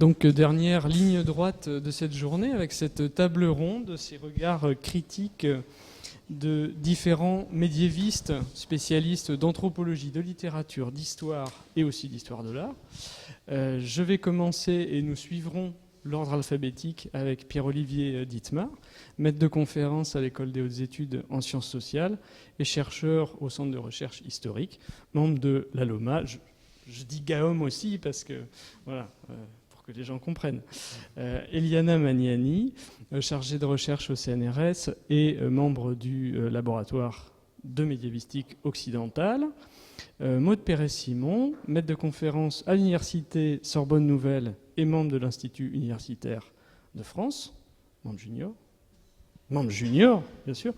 Donc dernière ligne droite de cette journée avec cette table ronde, ces regards critiques de différents médiévistes, spécialistes d'anthropologie, de littérature, d'histoire et aussi d'histoire de l'art. Je vais commencer et nous suivrons l'ordre alphabétique avec Pierre-Olivier Dittmar, maître de conférence à l'École des hautes études en sciences sociales et chercheur au Centre de recherche historique, membre de l'ALOMA. Je dis GAOM aussi parce que, voilà, pour que les gens comprennent. Eliana Maniani, chargée de recherche au CNRS et membre du laboratoire de médiévistique occidentale. Maud Pérez-Simon, maître de conférence à l'université Sorbonne Nouvelle et membre de l'Institut universitaire de France, membre junior, bien sûr,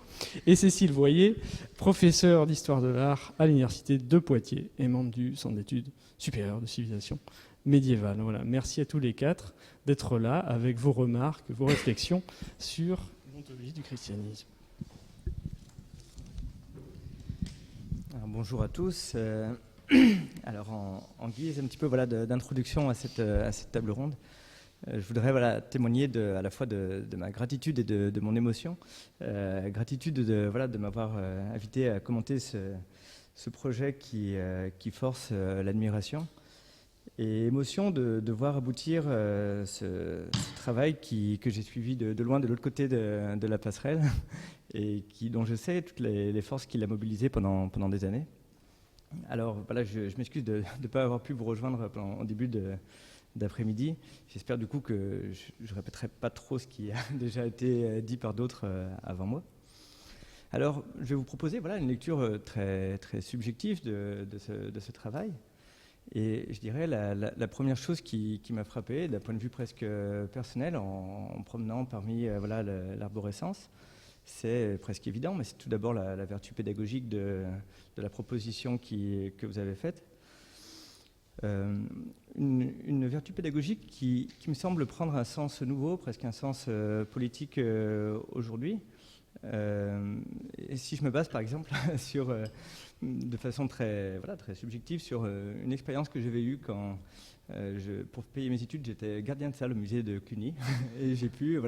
et Cécile Voyer, professeure d'histoire de l'art à l'université de Poitiers et membre du Centre d'études supérieures de civilisation médiévale. Voilà. Merci à tous les quatre d'être là avec vos remarques, vos réflexions sur l'ontologie du christianisme. Alors, bonjour à tous. Alors en guise un petit peu d'introduction à cette table ronde, je voudrais témoigner à la fois de ma gratitude et de mon émotion. Gratitude de m'avoir invité à commenter ce projet qui force l'admiration, et émotion de voir aboutir ce travail que j'ai suivi de loin de l'autre côté de la passerelle et dont je sais toutes les forces qu'il a mobilisées pendant des années. Alors voilà, je m'excuse de ne pas avoir pu vous rejoindre en début d'après-midi. J'espère du coup que je ne répéterai pas trop ce qui a déjà été dit par d'autres avant moi. Alors je vais vous proposer une lecture très, très subjective de ce travail. Et je dirais la première chose qui m'a frappé d'un point de vue presque personnel en promenant parmi l'arborescence, c'est presque évident, mais c'est tout d'abord la vertu pédagogique de la proposition que vous avez faite. Une vertu pédagogique qui me semble prendre un sens nouveau, presque un sens politique aujourd'hui. Et si je me base par exemple de façon très subjective sur une expérience que j'avais eue quand, pour payer mes études, j'étais gardien de salle au musée de Cluny et j'ai pu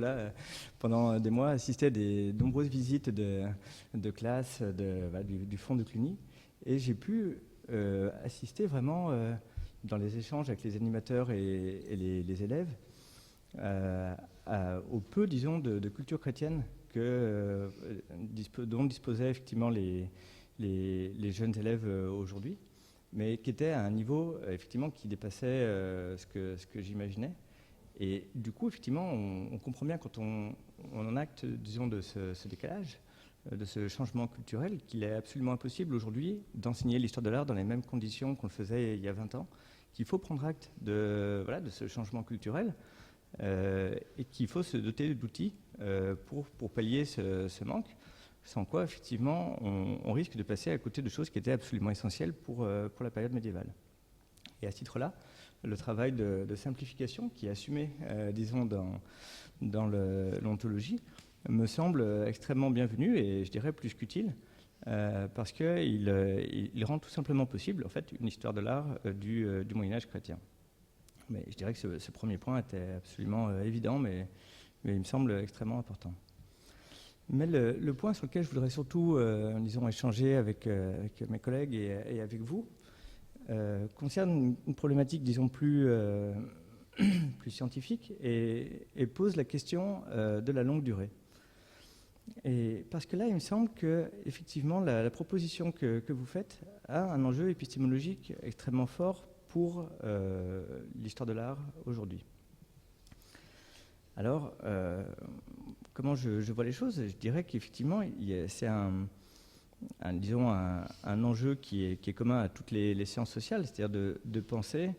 pendant des mois assister à des nombreuses visites de classes du fond de Cluny, et j'ai pu assister vraiment dans les échanges avec les animateurs et les élèves au peu, disons, de culture chrétienne dont disposaient effectivement les jeunes élèves aujourd'hui, mais qui était à un niveau effectivement qui dépassait ce que j'imaginais. Et du coup, effectivement, on comprend bien quand on en acte, disons, de ce décalage, de ce changement culturel, qu'il est absolument impossible aujourd'hui d'enseigner l'histoire de l'art dans les mêmes conditions qu'on le faisait il y a 20 ans, qu'il faut prendre acte de ce changement culturel et qu'il faut se doter d'outils pour pallier ce manque. Sans quoi, effectivement, on risque de passer à côté de choses qui étaient absolument essentielles pour la période médiévale. Et à ce titre-là, le travail de simplification qui est assumé, disons, dans l'ontologie, me semble extrêmement bienvenu et je dirais plus qu'utile, parce qu'il rend tout simplement possible, en fait, une histoire de l'art du Moyen-Âge chrétien. Mais je dirais que ce premier point était absolument évident, mais il me semble extrêmement important. Mais le point sur lequel je voudrais surtout, disons, échanger avec mes collègues et avec vous, concerne une problématique, disons, plus scientifique et pose la question de la longue durée. Et parce que là, il me semble que, effectivement, la proposition que vous faites a un enjeu épistémologique extrêmement fort pour l'histoire de l'art aujourd'hui. Alors, comment je vois les choses? Je dirais qu'effectivement, c'est un enjeu qui est commun à toutes les sciences sociales, c'est-à-dire de penser,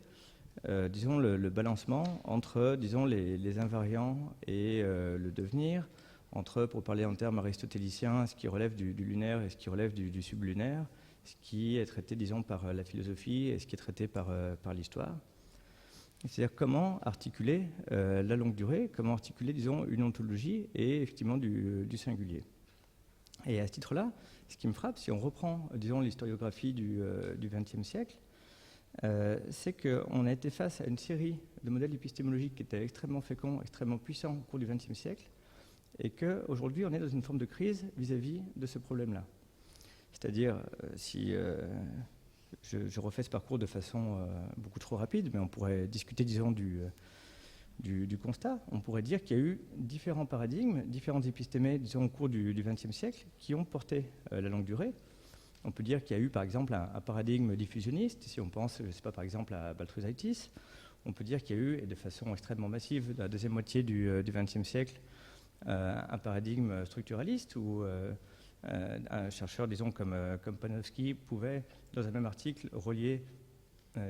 disons, le balancement entre, disons, les invariants et le devenir, entre, pour parler en termes aristotéliciens, ce qui relève du lunaire et ce qui relève du sublunaire, ce qui est traité, disons, par la philosophie et ce qui est traité par l'histoire. C'est-à-dire comment articuler la longue durée, comment articuler, disons, une ontologie et effectivement du singulier. Et à ce titre-là, ce qui me frappe, si on reprend, disons, l'historiographie du XXe siècle, c'est qu'on a été face à une série de modèles épistémologiques qui étaient extrêmement féconds, extrêmement puissants au cours du XXe siècle, et qu'aujourd'hui, on est dans une forme de crise vis-à-vis de ce problème-là. C'est-à-dire, si je refais ce parcours de façon beaucoup trop rapide, mais on pourrait discuter, disons, du constat, on pourrait dire qu'il y a eu différents paradigmes, différentes épistémées, disons, au cours du XXe siècle, qui ont porté la longue durée. On peut dire qu'il y a eu, par exemple, un paradigme diffusionniste. Si on pense, je ne sais pas, par exemple, à Baltrushaitis, on peut dire qu'il y a eu, et de façon extrêmement massive, dans la deuxième moitié du XXe siècle, un paradigme structuraliste où un chercheur, disons, comme Panofsky, pouvait, dans un même article, relier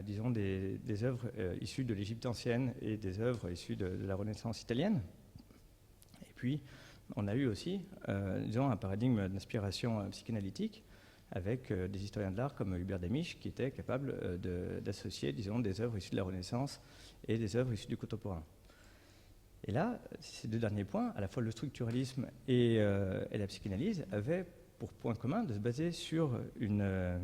disons, des œuvres issues de l'Égypte ancienne et des œuvres issues de la Renaissance italienne. Et puis, on a eu aussi, disons, un paradigme d'inspiration psychanalytique avec des historiens de l'art comme Hubert Damisch qui étaient capables d'associer, disons, des œuvres issues de la Renaissance et des œuvres issues du contemporain. Et là, ces deux derniers points, à la fois le structuralisme et la psychanalyse, avaient pour point commun de se baser sur une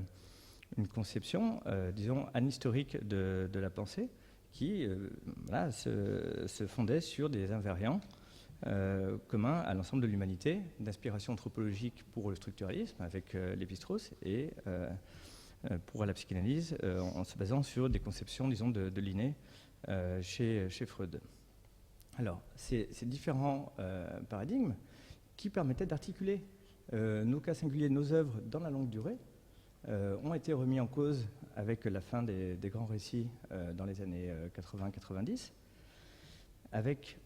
conception, disons, anhistorique de la pensée qui voilà, se fondait sur des invariants communs à l'ensemble de l'humanité, d'inspiration anthropologique pour le structuralisme avec Lévi-Strauss et pour la psychanalyse en se basant sur des conceptions, disons, de l'inné chez Freud. Alors, ces différents paradigmes qui permettaient d'articuler nos cas singuliers, nos œuvres dans la longue durée, ont été remis en cause avec la fin des grands récits dans les années 80-90, avec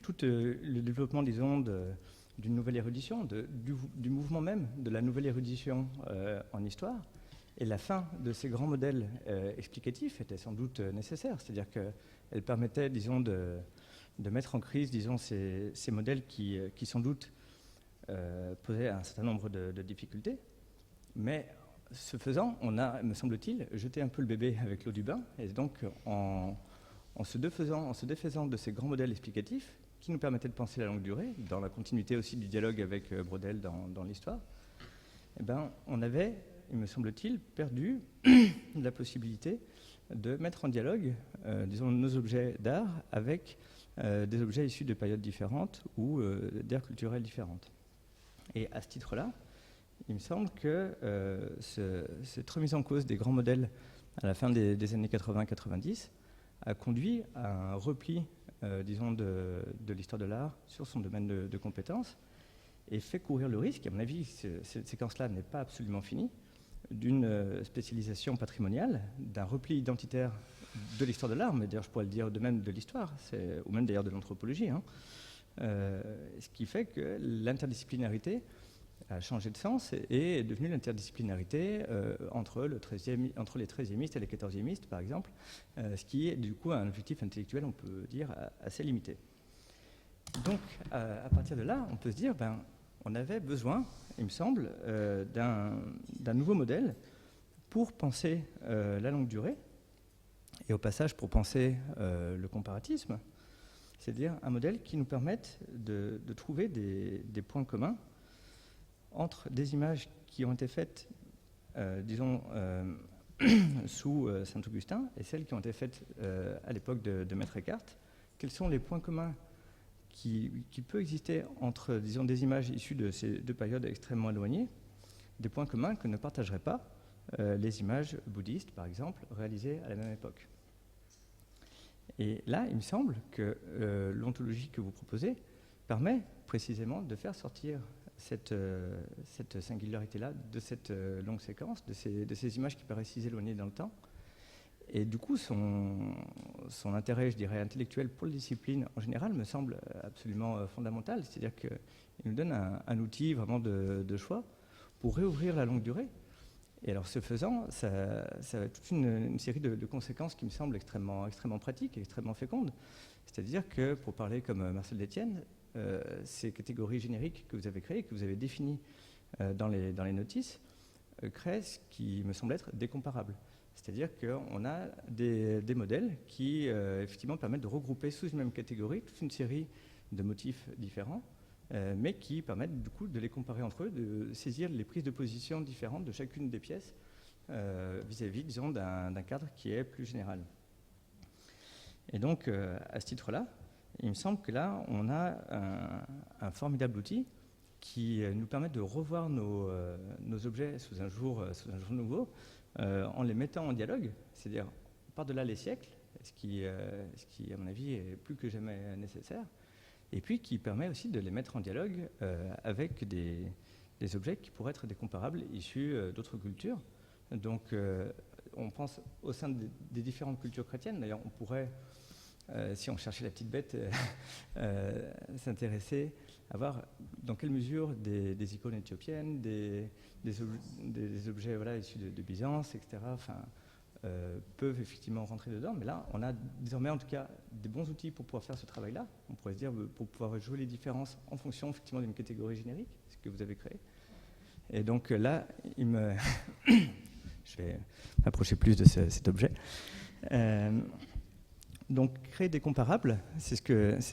tout le développement, disons, d'une nouvelle érudition, du mouvement même de la nouvelle érudition en histoire. Et la fin de ces grands modèles explicatifs était sans doute nécessaire, c'est-à-dire qu'elle permettait, disons, de mettre en crise, disons, ces modèles qui sans doute posaient un certain nombre de difficultés. Mais ce faisant, on a, me semble-t-il, jeté un peu le bébé avec l'eau du bain, et donc en se défaisant de ces grands modèles explicatifs qui nous permettaient de penser la longue durée, dans la continuité aussi du dialogue avec Braudel dans l'histoire, eh ben, on avait, il me semble-t-il, perdu la possibilité de mettre en dialogue, disons, nos objets d'art avec des objets issus de périodes différentes ou d'aires culturelles différentes. Et à ce titre-là, il me semble que cette remise en cause des grands modèles à la fin des années 80-90 a conduit à un repli, disons, de l'histoire de l'art sur son domaine de compétences et fait courir le risque, à mon avis, cette séquence-là n'est pas absolument finie, d'une spécialisation patrimoniale, d'un repli identitaire de l'histoire de l'art, mais d'ailleurs je pourrais le dire de même de l'histoire, ou même d'ailleurs de l'anthropologie, hein, ce qui fait que l'interdisciplinarité a changé de sens et est devenue l'interdisciplinarité entre les 13e et les 14e, par exemple, ce qui est du coup un objectif intellectuel, on peut dire, assez limité. Donc, à partir de là, on peut se dire, on avait besoin, il me semble, d'un nouveau modèle pour penser la longue durée, et au passage pour penser le comparatisme, c'est-à-dire un modèle qui nous permette de trouver des points communs entre des images qui ont été faites, disons, sous Saint-Augustin et celles qui ont été faites à l'époque de Maître Eckhart. Quels sont les points communs qui peuvent exister entre, disons, des images issues de ces deux périodes extrêmement éloignées, des points communs que ne partageraient pas les images bouddhistes, par exemple, réalisées à la même époque. Et là, il me semble que l'ontologie que vous proposez permet précisément de faire sortir cette singularité-là de cette longue séquence, de ces images qui paraissent si éloignées dans le temps. Et du coup, son intérêt, je dirais, intellectuel pour la discipline en général me semble absolument fondamental. C'est-à-dire qu'il nous donne un outil vraiment de choix pour réouvrir la longue durée. Et alors, ce faisant, ça a toute une série de conséquences qui me semblent extrêmement pratiques et extrêmement fécondes. C'est-à-dire que, pour parler comme Marcel Détienne, ces catégories génériques que vous avez créées, que vous avez définies dans les notices, créent ce qui me semble être décomparable. C'est-à-dire qu'on a des modèles qui, effectivement, permettent de regrouper sous une même catégorie toute une série de motifs différents, mais qui permettent, du coup, de les comparer entre eux, de saisir les prises de position différentes de chacune des pièces vis-à-vis, disons, d'un cadre qui est plus général. Et donc, à ce titre-là, il me semble que là, on a un formidable outil qui nous permet de revoir nos objets sous un jour nouveau, en les mettant en dialogue, c'est-à-dire par-delà les siècles, ce qui, à mon avis, est plus que jamais nécessaire, et puis qui permet aussi de les mettre en dialogue avec des objets qui pourraient être des comparables issus d'autres cultures. Donc, on pense au sein des différentes cultures chrétiennes. D'ailleurs, on pourrait, si on cherchait la petite bête, s'intéresser à voir dans quelle mesure des icônes éthiopiennes, des objets voilà, issus de Byzance, etc., peuvent effectivement rentrer dedans. Mais là, on a désormais en tout cas des bons outils pour pouvoir faire ce travail-là. On pourrait se dire pour pouvoir jouer les différences en fonction effectivement d'une catégorie générique, ce que vous avez créé. Et donc là, je vais m'approcher plus de cet objet. Donc créer des comparables, c'est ce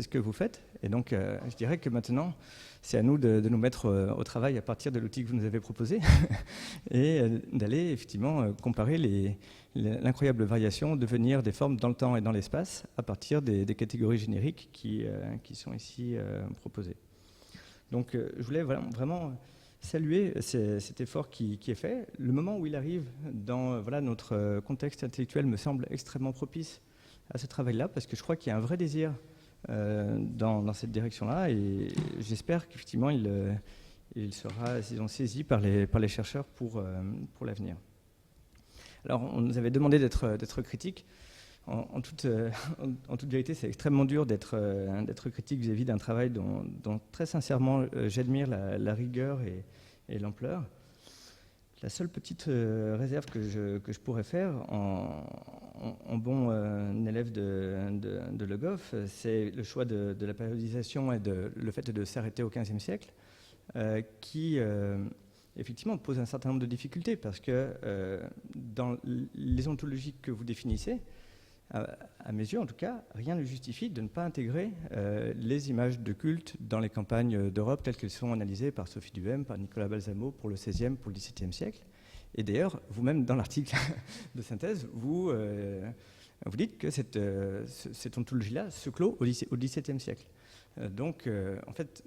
que vous faites. Et donc je dirais que maintenant, c'est à nous de nous mettre au travail à partir de l'outil que vous nous avez proposé et d'aller effectivement comparer l'incroyable variation de venir des formes dans le temps et dans l'espace à partir des catégories génériques qui sont ici proposées. Donc je voulais vraiment saluer cet effort qui est fait. Le moment où il arrive dans notre contexte intellectuel me semble extrêmement propice à ce travail-là, parce que je crois qu'il y a un vrai désir dans cette direction-là, et j'espère qu'effectivement il sera saisi par les chercheurs pour l'avenir. Alors, on nous avait demandé d'être critique. En toute vérité, c'est extrêmement dur d'être critique vis-à-vis d'un travail dont très sincèrement j'admire la rigueur et l'ampleur. La seule petite réserve que je pourrais faire en bon élève de Le Goff, c'est le choix de la périodisation et le fait de s'arrêter au XVe siècle, qui effectivement pose un certain nombre de difficultés, parce que dans les ontologies que vous définissez, à mes yeux en tout cas, rien ne justifie de ne pas intégrer les images de culte dans les campagnes d'Europe telles qu'elles sont analysées par Sophie Duhem, par Nicolas Balsamo pour le XVIe, pour le XVIIe siècle. Et d'ailleurs, vous-même, dans l'article de synthèse, vous dites que cette ontologie-là se clôt au XVIIe siècle. Donc, en fait,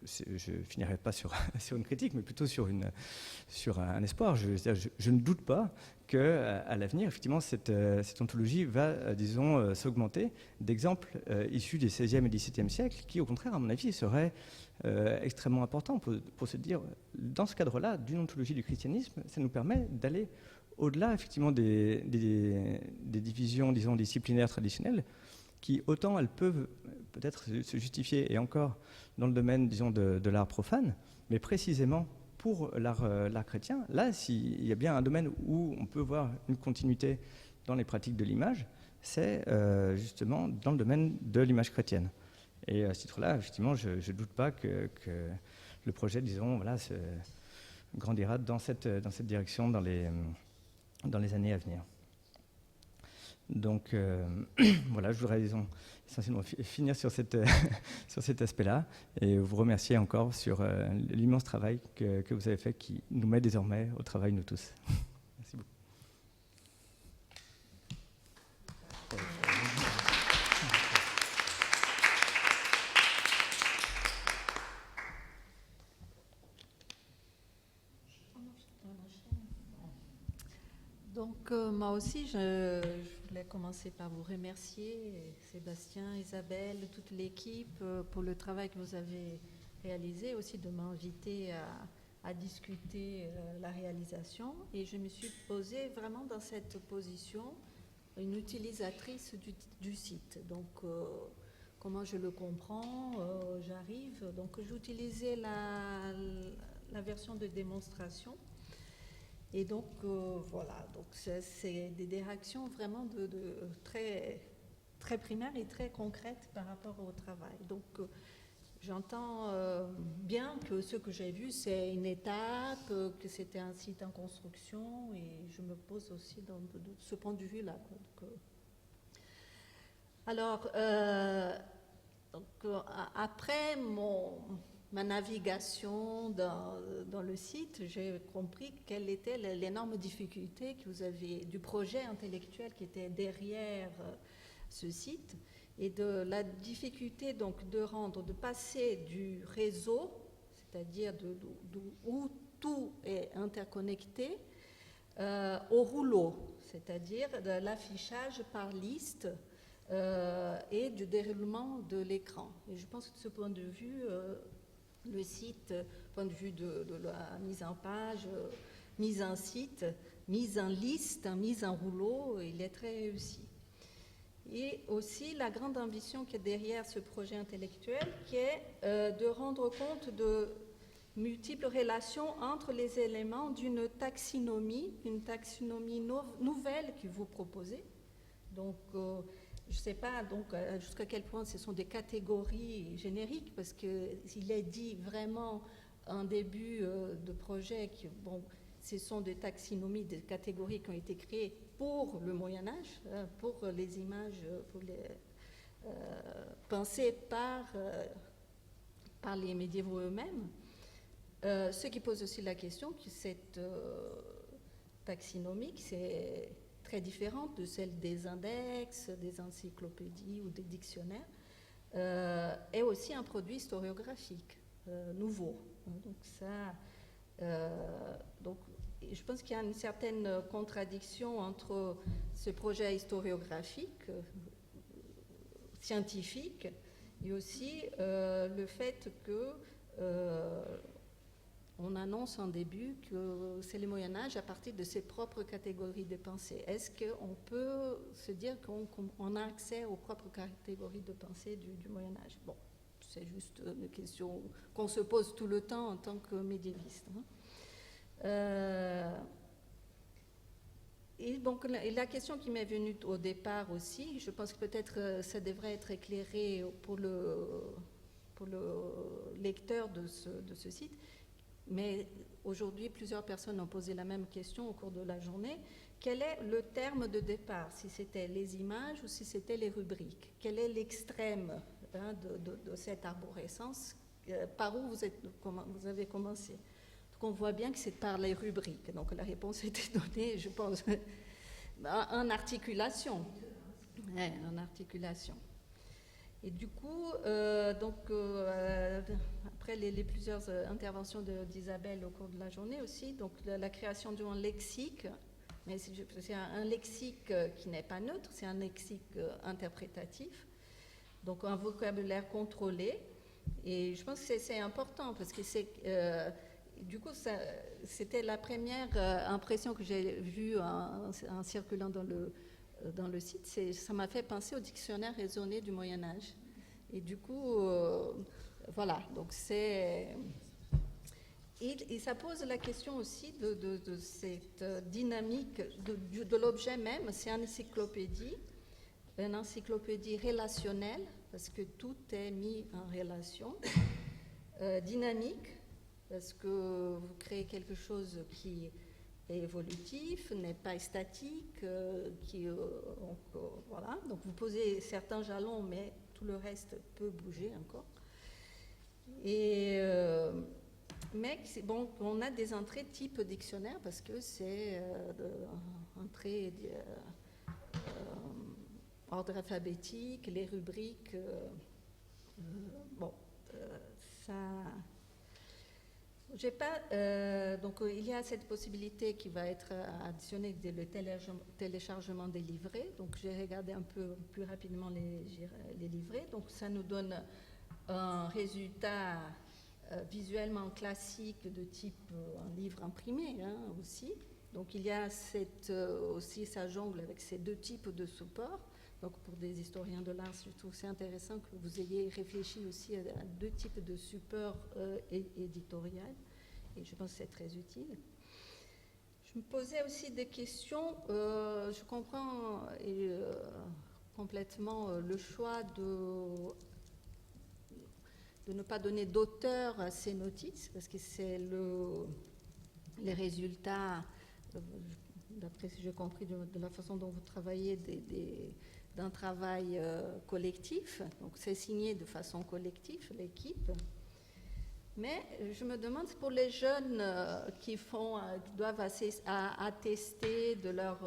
je ne finirai pas sur une critique, mais plutôt sur un espoir. Je ne doute pas qu'à l'avenir, effectivement, cette ontologie va, disons, s'augmenter d'exemples issus des XVIe et XVIIe siècles, qui, au contraire, à mon avis, seraient extrêmement importants pour se dire, dans ce cadre-là, d'une ontologie du christianisme, ça nous permet d'aller au-delà, effectivement, des divisions, disons, disciplinaires traditionnelles, qui, autant elles peuvent peut-être se justifier, et encore dans le domaine, disons, de l'art profane, mais précisément pour l'art chrétien, là, s'il y a bien un domaine où on peut voir une continuité dans les pratiques de l'image, c'est justement dans le domaine de l'image chrétienne. Et à ce titre-là, effectivement, je ne doute pas que le projet, disons, se grandira dans cette direction dans les années à venir. Donc voilà, je voudrais, disons, essentiellement finir sur cet aspect-là et vous remercier encore sur l'immense travail que vous avez fait, qui nous met désormais au travail, nous tous. Merci beaucoup. Donc moi aussi, je voulais commencer par vous remercier, Sébastien, Isabelle, toute l'équipe, pour le travail que vous avez réalisé, aussi de m'inviter à discuter la réalisation. Et je me suis posée vraiment dans cette position, une utilisatrice du site. Donc comment je le comprends, j'arrive. Donc j'utilisais la version de démonstration. Et donc, voilà, donc c'est des réactions vraiment de très, très primaires et très concrètes par rapport au travail. Donc, j'entends bien que ce que j'ai vu, c'est une étape, que c'était un site en construction, et je me pose aussi de ce point de vue-là. Alors, après ma navigation dans le site, j'ai compris quelle était l'énorme difficulté que vous avez du projet intellectuel qui était derrière ce site et de la difficulté donc de passer du réseau, c'est-à-dire où tout est interconnecté, au rouleau, c'est-à-dire de l'affichage par liste et du déroulement de l'écran. Et je pense que de ce point de vue, le site, point de vue de la mise en page, mise en site, mise en liste, mise en rouleau, il est très réussi. Et aussi la grande ambition qui est derrière ce projet intellectuel, qui est de rendre compte de multiples relations entre les éléments d'une taxinomie, nouvelle que vous proposez. Donc, je ne sais pas jusqu'à quel point ce sont des catégories génériques, parce qu'il est dit vraiment en début de projet que ce sont des taxinomies, des catégories qui ont été créées pour le Moyen-Âge, pour les images, pensées par les médiévaux eux-mêmes. Ce qui pose aussi la question que cette taxinomie, c'est très différente de celle des index, des encyclopédies ou des dictionnaires, est aussi un produit historiographique nouveau. Donc je pense qu'il y a une certaine contradiction entre ce projet historiographique, scientifique, et aussi le fait que on annonce en début que c'est le Moyen-Âge à partir de ses propres catégories de pensée. Est-ce qu'on peut se dire qu'on a accès aux propres catégories de pensée du Moyen-Âge? Bon, c'est juste une question qu'on se pose tout le temps en tant que médiéviste. Et donc la question qui m'est venue au départ aussi, je pense que peut-être ça devrait être éclairé pour le lecteur de ce site, mais aujourd'hui plusieurs personnes ont posé la même question au cours de la journée. Quel est le terme de départ, si c'était les images ou si c'était les rubriques? Quel est l'extrême de cette arborescence? Par où vous avez commencé? Donc on voit bien que c'est par les rubriques. Donc la réponse était donnée, je pense, en articulation. Ouais, en articulation. Et du coup, après les plusieurs interventions d'Isabelle au cours de la journée aussi, donc la création d'un lexique, mais c'est un lexique qui n'est pas neutre, c'est un lexique interprétatif, donc un vocabulaire contrôlé. Et je pense que c'est important parce que du coup, c'était la première impression que j'ai vue en circulant dans le site. Ça m'a fait penser au dictionnaire raisonné du Moyen-Âge. Et du coup, voilà, donc c'est... Et ça pose la question aussi de cette dynamique de l'objet même. C'est une encyclopédie relationnelle, parce que tout est mis en relation, dynamique, parce que vous créez quelque chose qui est évolutif, n'est pas statique, voilà. Donc vous posez certains jalons, mais tout le reste peut bouger encore. Mais bon, on a des entrées type dictionnaire parce que c'est entrées ordre alphabétique, les rubriques. Ça. J'ai pas, donc il y a cette possibilité qui va être additionnée dès le téléchargement des livrets. Donc j'ai regardé un peu plus rapidement les livrets. Donc ça nous donne un résultat visuellement classique de type un livre imprimé aussi. Donc il y a aussi ça jongle avec ces deux types de supports. Donc pour des historiens de l'art, je trouve c'est intéressant que vous ayez réfléchi aussi à deux types de supports éditoriaux, et je pense que c'est très utile. Je me posais aussi des questions, je comprends complètement le choix de ne pas donner d'auteur à ces notices, parce que c'est les résultats, d'après ce que j'ai compris de la façon dont vous travaillez, d'un travail collectif, donc c'est signé de façon collective, l'équipe. Mais je me demande pour les jeunes qui doivent attester de leur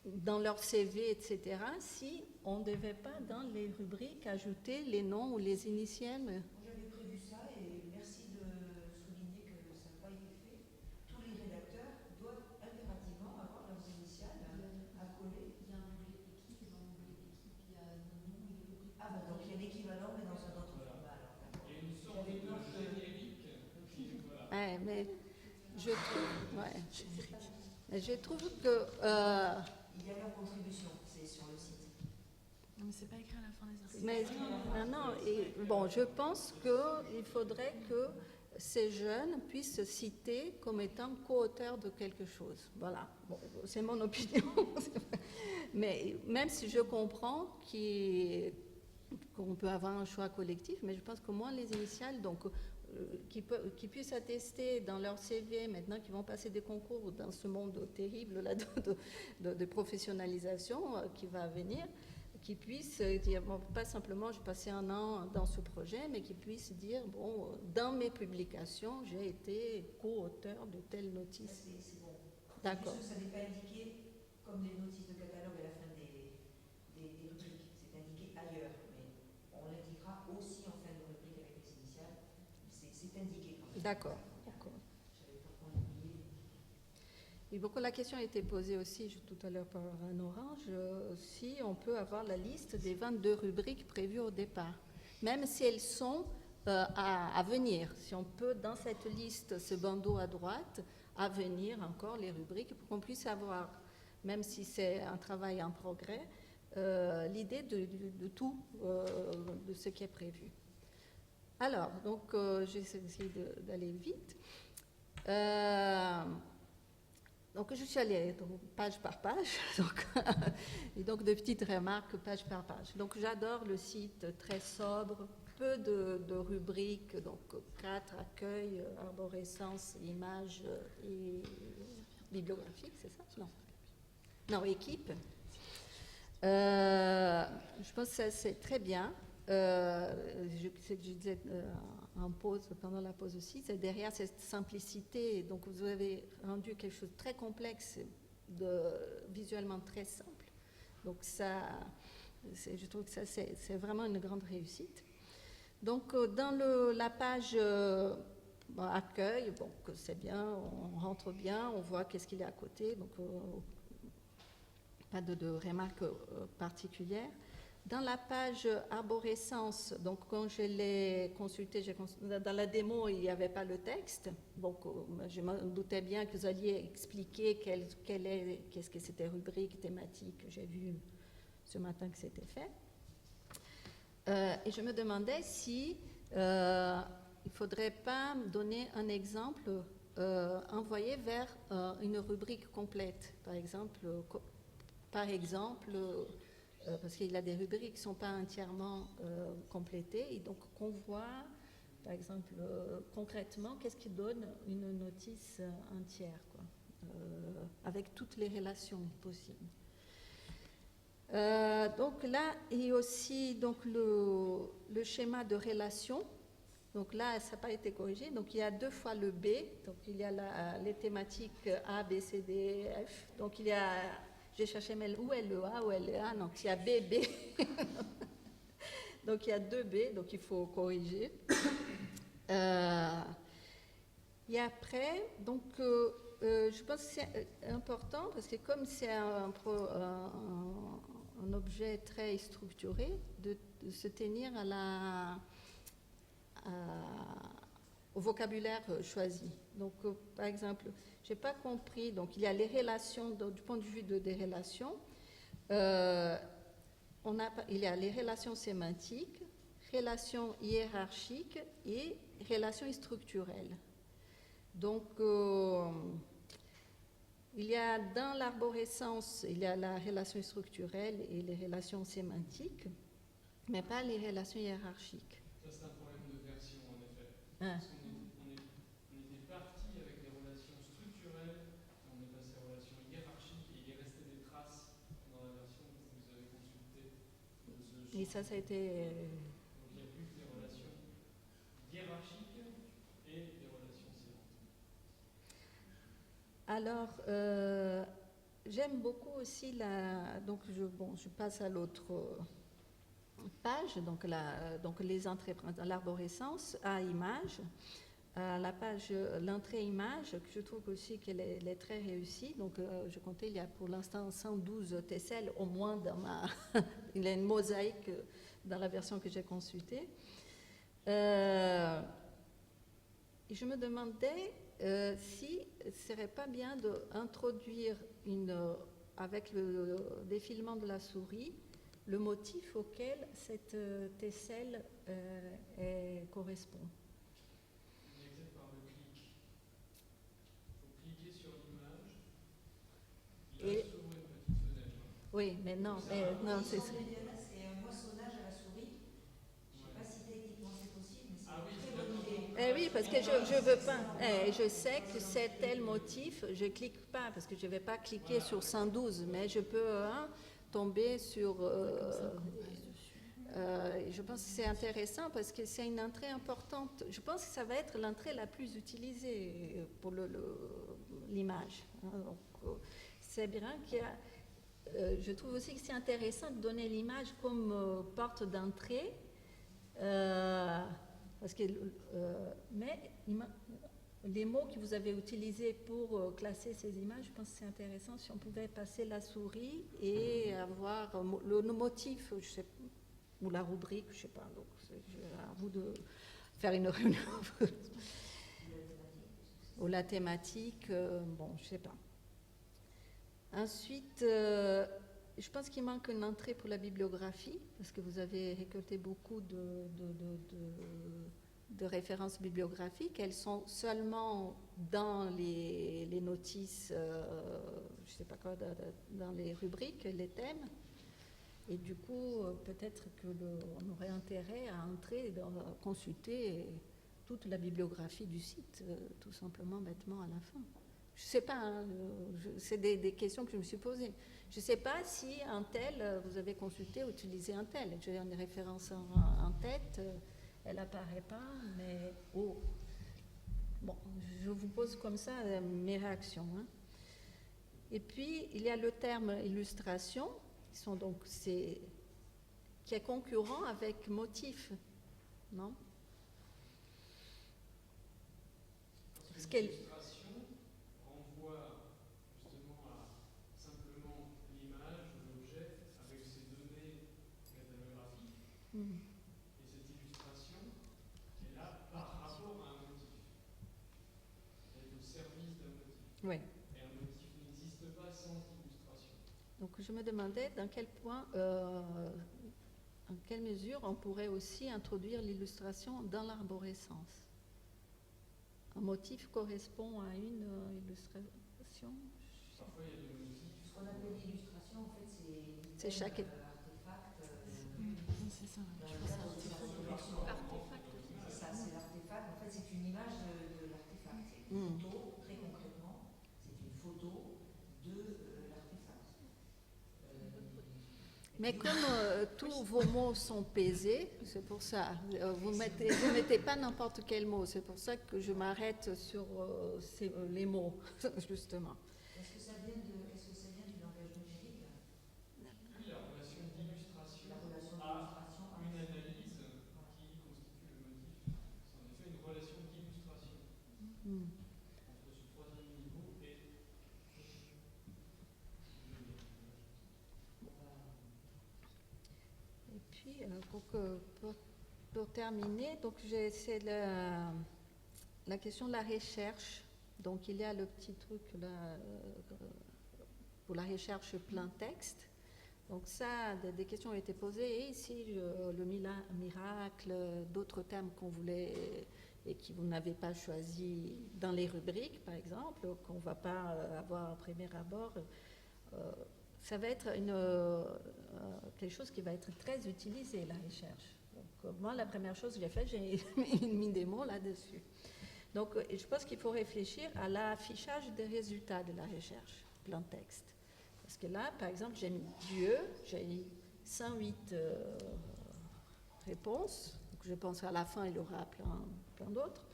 dans leur CV, etc., si on ne devait pas dans les rubriques ajouter les noms ou les initiales. J'avais prévu ça et merci de souligner que ça n'a pas été fait. Tous les rédacteurs doivent impérativement avoir leurs initiales à coller. Il y a un onglet équipe, dans l'onglet équipe, il y a nos noms et les rubriques. Ah bah donc il y a l'équivalent mais dans un autre format alors. Il y a une sorte de générique. Voilà. Ouais, mais je trouve, ouais. Mais je trouve que Il y a leur contribution, c'est sur le site. Non, mais c'est pas écrit à la fin des articles. mais non, et bon, je pense qu'il faudrait que ces jeunes puissent se citer comme étant co-auteurs de quelque chose. Voilà, bon, c'est mon opinion. Mais même si je comprends qu'on peut avoir un choix collectif, mais je pense que moins les initiales, donc qui puissent attester dans leur CV, maintenant qu'ils vont passer des concours dans ce monde terrible là, de professionnalisation qui va venir, qui puissent dire, bon, pas simplement je passais un an dans ce projet, mais qui puissent dire, bon, dans mes publications, j'ai été co-auteur de telle notice. C'est bon. D'accord. Juste, ça n'est pas indiqué comme les notices de catalogue à la fin des rubriques. C'est indiqué ailleurs, mais on l'indiquera aussi en fin de rubrique avec les initiales. C'est indiqué quand même. D'accord. J'avais pas oublié. Et beaucoup la question a été posée aussi tout à l'heure par un orange, si on peut avoir la liste des 22 rubriques prévues au départ, même si elles sont à venir. Si on peut, dans cette liste, ce bandeau à droite, à venir encore les rubriques pour qu'on puisse avoir, même si c'est un travail en progrès, l'idée de tout, de ce qui est prévu. Alors, donc, j'essaie d'aller vite. Donc, je suis allée page par page, et donc de petites remarques page par page. Donc, j'adore le site très sobre, peu de rubriques, donc 4 accueils, arborescence, images et bibliographique, c'est ça? Non, équipe. Je pense que c'est très bien. Je disais en pause, pendant la pause aussi, c'est derrière cette simplicité. Donc, vous avez rendu quelque chose de très complexe, visuellement très simple. Donc, ça, je trouve que ça, c'est vraiment une grande réussite. Donc, dans la page accueil, bon, c'est bien, on rentre bien, on voit qu'est-ce qu'il y a à côté. Donc, pas de remarques particulières. Dans la page arborescence, donc quand je l'ai consulté, dans la démo, il n'y avait pas le texte. Donc, je me doutais bien que vous alliez expliquer qu'est-ce que c'était rubrique, thématique. J'ai vu ce matin que c'était fait. Et je me demandais si il ne faudrait pas donner un exemple envoyé vers une rubrique complète. Par exemple, parce qu'il y a des rubriques qui ne sont pas entièrement complétées, et donc qu'on voit, par exemple, concrètement, qu'est-ce qui donne une notice entière, quoi, avec toutes les relations possibles. Donc là, il y a aussi donc, le schéma de relation. Donc là, ça n'a pas été corrigé. Donc il y a 2 fois le B. Donc il y a les thématiques A, B, C, D, F. Donc il y a... J'ai cherché, mais où est le A, où est le A? Donc, il y a B, B. Donc, il y a 2 B, donc il faut corriger. Et après, donc, je pense que c'est important, parce que comme c'est un objet très structuré, de se tenir au vocabulaire choisi. Donc, par exemple, je n'ai pas compris, donc il y a les relations, donc, du point de vue des relations, il y a les relations sémantiques, relations hiérarchiques et relations structurelles. Donc, il y a dans l'arborescence, il y a la relation structurelle et les relations sémantiques, mais pas les relations hiérarchiques. Ça, c'est un problème de version, en effet. Hein. Parce qu'on était parti avec les relations structurelles, on est passé aux relations hiérarchiques, et il est resté des traces dans la version que vous avez consultée. Et ça a été Alors, j'aime beaucoup aussi donc je passe à l'autre page, donc les entrées dans l'arborescence à images. La page l'entrée image, que je trouve aussi qu'elle est très réussie. Donc, je comptais, il y a pour l'instant 112 tesselles au moins il y a une mosaïque dans la version que j'ai consultée. Et je me demandais si ce ne serait pas bien d'introduire avec le défilement de la souris le motif auquel cette tesselle correspond. Et... Oui, mais non, c'est ça. C'est un moissonnage à la souris. Je ne sais pas si techniquement c'est possible, mais c'est une très bonne idée. Oui, parce que je veux pas. Je sais que c'est tel motif, je clique pas parce que je vais pas cliquer sur 112, mais je peux tomber sur. Je pense que c'est intéressant parce que c'est une entrée importante. Je pense que ça va être l'entrée la plus utilisée pour l'image. Donc, c'est bien qu'il y a. Je trouve aussi que c'est intéressant de donner l'image comme porte d'entrée, parce que mais les mots que vous avez utilisés pour classer ces images, je pense que c'est intéressant si on pouvait passer la souris et avoir le motif, je sais, ou la rubrique, je ne sais pas. Donc, à vous de faire une réunion. Ou la thématique, bon, je ne sais pas. Ensuite, je pense qu'il manque une entrée pour la bibliographie, parce que vous avez récolté beaucoup de références bibliographiques. Elles sont seulement dans les notices, je ne sais pas quoi, dans les rubriques, les thèmes. Et du coup, peut-être qu'on aurait intérêt à entrer, à consulter toute la bibliographie du site, tout simplement, bêtement, à la fin. Je ne sais pas, c'est des questions que je me suis posées. Je ne sais pas si un tel, vous avez consulté ou utilisé un tel. J'ai une référence en tête, elle n'apparaît pas, mais bon, je vous pose comme ça mes réactions. Et puis, il y a le terme illustration, qui est concurrent avec motif, non? Parce qu'elle renvoie justement à simplement l'image, l'objet, avec ses données catalographiques. Et cette illustration est là par rapport à un motif. Elle est au service d'un motif. Oui. Et un motif n'existe pas sans illustration. Donc je me demandais dans quelle mesure on pourrait aussi introduire l'illustration dans l'arborescence. Un motif correspond à une illustration. Parfois il y a des motifs. Ce qu'on appelle l'illustration, en fait, c'est chaque artefact. C'est ça. C'est ça, c'est l'artefact. En fait, c'est une image de l'artefact. C'est une photo, très concrètement, c'est une photo de l'artefact. Mais comme tous vos mots sont pesés, c'est pour ça, vous mettez pas n'importe quel mot, c'est pour ça que je m'arrête sur les mots, justement. Est-ce que ça vient du langage numérique? Oui, la relation d'illustration à une analyse qui constitue le motif. C'est en effet une relation d'illustration entre ce troisième niveau et... Et puis, pour terminer, donc c'est la question de la recherche. Donc, il y a le petit truc là, pour la recherche plein texte. Donc ça, des questions ont été posées. Et ici, le miracle, d'autres termes qu'on voulait et que vous n'avez pas choisi dans les rubriques, par exemple, qu'on ne va pas avoir à premier abord. Ça va être quelque chose qui va être très utilisé, la recherche. Donc, moi, la première chose que j'ai faite, j'ai mis des mots là-dessus. Donc, je pense qu'il faut réfléchir à l'affichage des résultats de la recherche, plein texte. Parce que là, par exemple, j'ai mis Dieu, j'ai mis 108 réponses. Donc, je pense qu'à la fin, il y aura plein d'autres.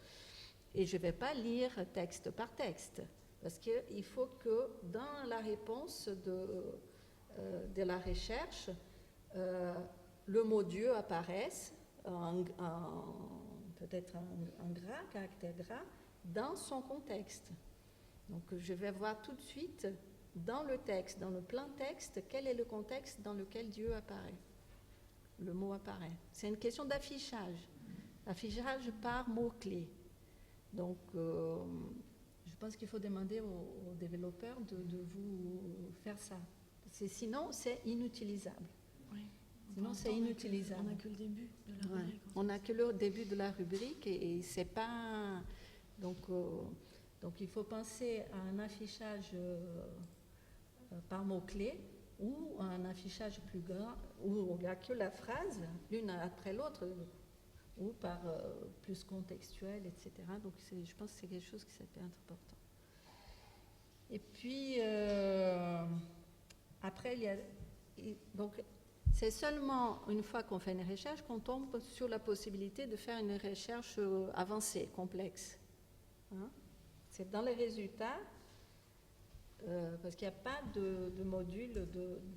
Et je ne vais pas lire texte par texte. Parce qu'il faut que dans la réponse de la recherche, le mot Dieu apparaisse, peut-être en gras, caractère gras, dans son contexte. Donc je vais voir tout de suite dans le texte, dans le plein texte, quel est le contexte dans lequel Dieu apparaît. Le mot apparaît. C'est une question d'affichage. Affichage par mots-clés. Donc je pense qu'il faut demander aux développeurs de vous faire ça. Sinon, c'est inutilisable. Oui. Sinon, c'est inutilisable. On n'a que le début de la rubrique. On n'a que le début de la rubrique et c'est pas... Donc il faut penser à un affichage par mots-clés ou à un affichage plus grand où il n'y a que la phrase, l'une après l'autre, ou par plus contextuel, etc. Donc je pense que c'est quelque chose qui est super important. Et puis, après, il y a... Donc, c'est seulement une fois qu'on fait une recherche qu'on tombe sur la possibilité de faire une recherche avancée, complexe. Hein? C'est dans les résultats, parce qu'il n'y a pas de module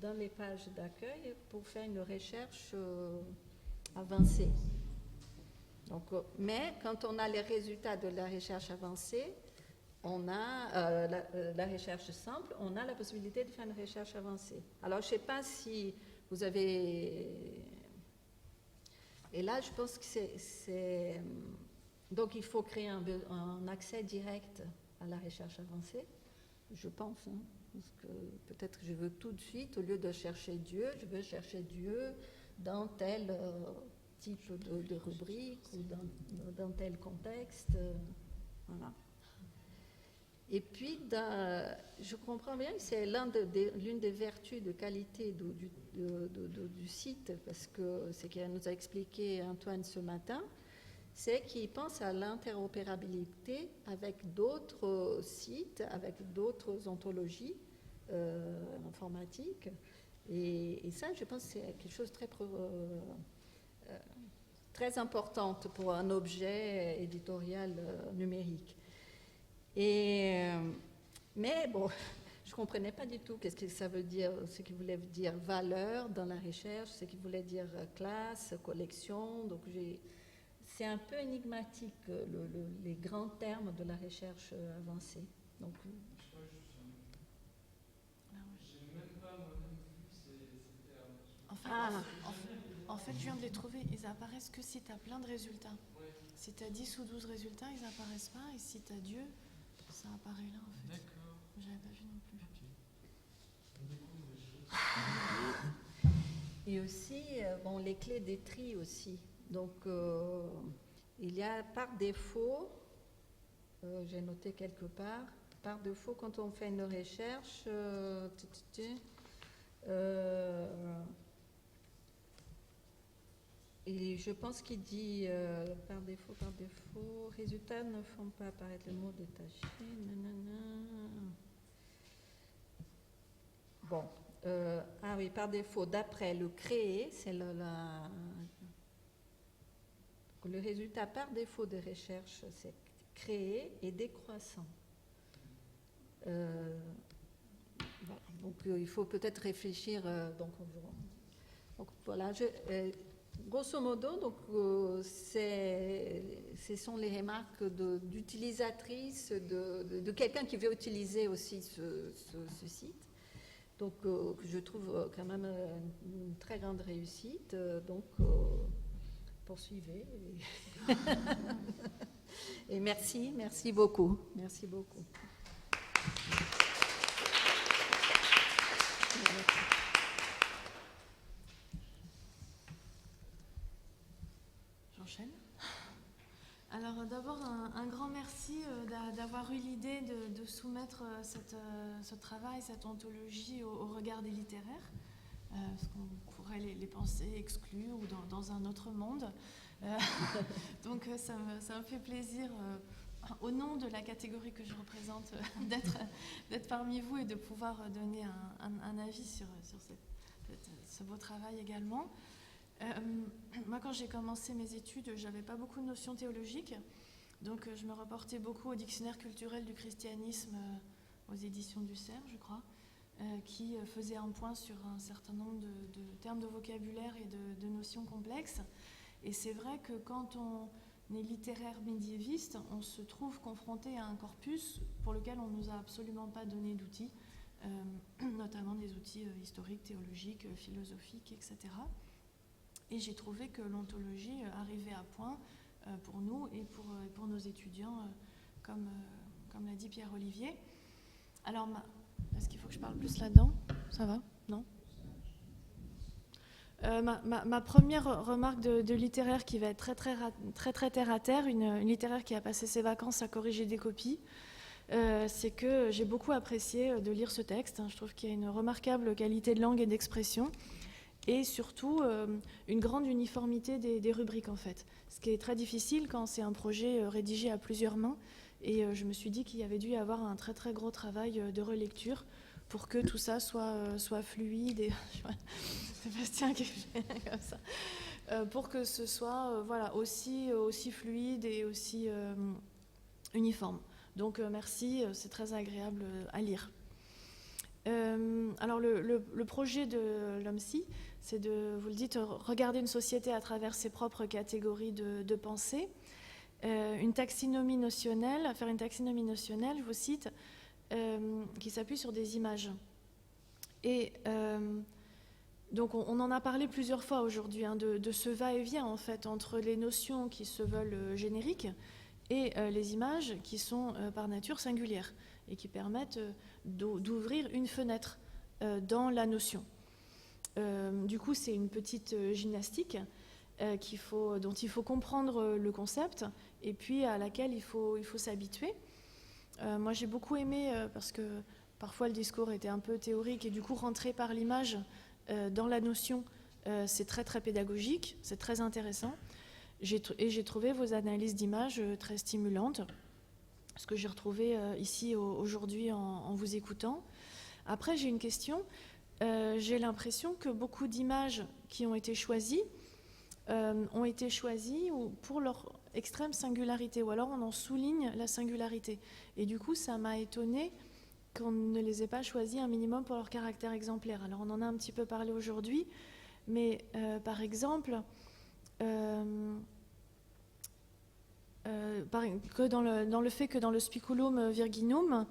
dans les pages d'accueil pour faire une recherche avancée. Donc, mais quand on a les résultats de la recherche avancée, on a la recherche simple, on a la possibilité de faire une recherche avancée. Alors, je ne sais pas si vous avez... Et là, je pense que c'est... Donc, il faut créer un accès direct à la recherche avancée, je pense. Hein, parce que peut-être que je veux tout de suite, au lieu de chercher Dieu, je veux chercher Dieu dans tel type de rubrique ou dans tel contexte. Voilà. Et puis, je comprends bien que c'est l'une des vertus de qualité du site, parce que c'est ce qu'il nous a expliqué Antoine ce matin, c'est qu'il pense à l'interopérabilité avec d'autres sites, avec d'autres ontologies informatiques. Et ça, je pense que c'est quelque chose de très important pour un objet éditorial numérique. Mais bon, je ne comprenais pas du tout qu'est-ce que ça veut dire, ce qu'il voulait dire valeur dans la recherche, ce qu'il voulait dire classe, collection. Donc c'est un peu énigmatique les grands termes de la recherche avancée. Donc, En fait, je viens de les trouver. Ils apparaissent que si tu as plein de résultats. Si tu as 10 ou 12 résultats, ils n'apparaissent pas. Et si tu as Dieu, ça apparaît là, en fait. D'accord. J'avais pas vu non plus. et aussi, les clés des tris aussi. Donc, il y a par défaut, j'ai noté quelque part, par défaut, quand on fait une recherche, et je pense qu'il dit par défaut, résultats ne font pas apparaître le mot détaché, Bon, oui, par défaut, d'après le créer, c'est le résultat par défaut de recherche, c'est créer et décroissant. Voilà. Donc il faut peut-être réfléchir. Donc voilà, grosso modo, donc, ce sont les remarques d'utilisatrices, de quelqu'un qui veut utiliser aussi ce site. Donc, je trouve quand même une très grande réussite. Donc, poursuivez. Et merci beaucoup. Merci beaucoup. J'enchaîne. Alors d'abord un grand merci d'avoir eu l'idée de soumettre ce travail, cette anthologie au regard des littéraires, parce qu'on pourrait les penser exclus ou dans un autre monde. Donc ça me fait plaisir, au nom de la catégorie que je représente, d'être parmi vous et de pouvoir donner un avis sur ce beau travail également. Moi, quand j'ai commencé mes études, j'avais pas beaucoup de notions théologiques. Donc je me reportais beaucoup au dictionnaire culturel du christianisme aux éditions du CERF, je crois, qui faisait un point sur un certain nombre de termes de vocabulaire et de notions complexes. Et c'est vrai que quand on est littéraire médiéviste, on se trouve confronté à un corpus pour lequel on ne nous a absolument pas donné d'outils, notamment des outils historiques, théologiques, philosophiques, etc. Et j'ai trouvé que l'ontologie arrivait à point pour nous et pour nos étudiants, comme l'a dit Pierre-Olivier. Alors, est-ce qu'il faut que je parle plus là-dedans ? Ça va ? Non ? Ma première remarque de littéraire qui va être très terre à terre, une littéraire qui a passé ses vacances à corriger des copies, c'est que j'ai beaucoup apprécié de lire ce texte. Je trouve qu'il y a une remarquable qualité de langue et d'expression, et surtout une grande uniformité des rubriques en fait. Ce qui est très difficile quand c'est un projet rédigé à plusieurs mains, et je me suis dit qu'il y avait dû y avoir un très gros travail de relecture pour que tout ça soit fluide, et Sébastien qui fait comme ça, pour que ce soit aussi fluide et aussi uniforme. Donc merci, c'est très agréable à lire. Alors le projet de l'OMSI, c'est de, vous le dites, regarder une société à travers ses propres catégories de pensée. Une taxinomie notionnelle, faire une taxinomie notionnelle, je vous cite, qui s'appuie sur des images. Et donc on en a parlé plusieurs fois aujourd'hui, de ce va-et-vient en fait entre les notions qui se veulent génériques et les images qui sont par nature singulières et qui permettent d'ouvrir une fenêtre dans la notion. Du coup, c'est une petite gymnastique dont il faut comprendre le concept et puis à laquelle il faut s'habituer. Moi, j'ai beaucoup aimé, parce que parfois le discours était un peu théorique et du coup, rentrer par l'image dans la notion, c'est très pédagogique, c'est très intéressant. J'ai trouvé vos analyses d'images très stimulantes, ce que j'ai retrouvé ici aujourd'hui en vous écoutant. Après, j'ai une question. J'ai l'impression que beaucoup d'images qui ont été choisies pour leur extrême singularité, ou alors on en souligne la singularité. Et du coup, ça m'a étonnée qu'on ne les ait pas choisis un minimum pour leur caractère exemplaire. Alors on en a un petit peu parlé aujourd'hui, mais par exemple, dans le fait que dans le Spiculum Virginum,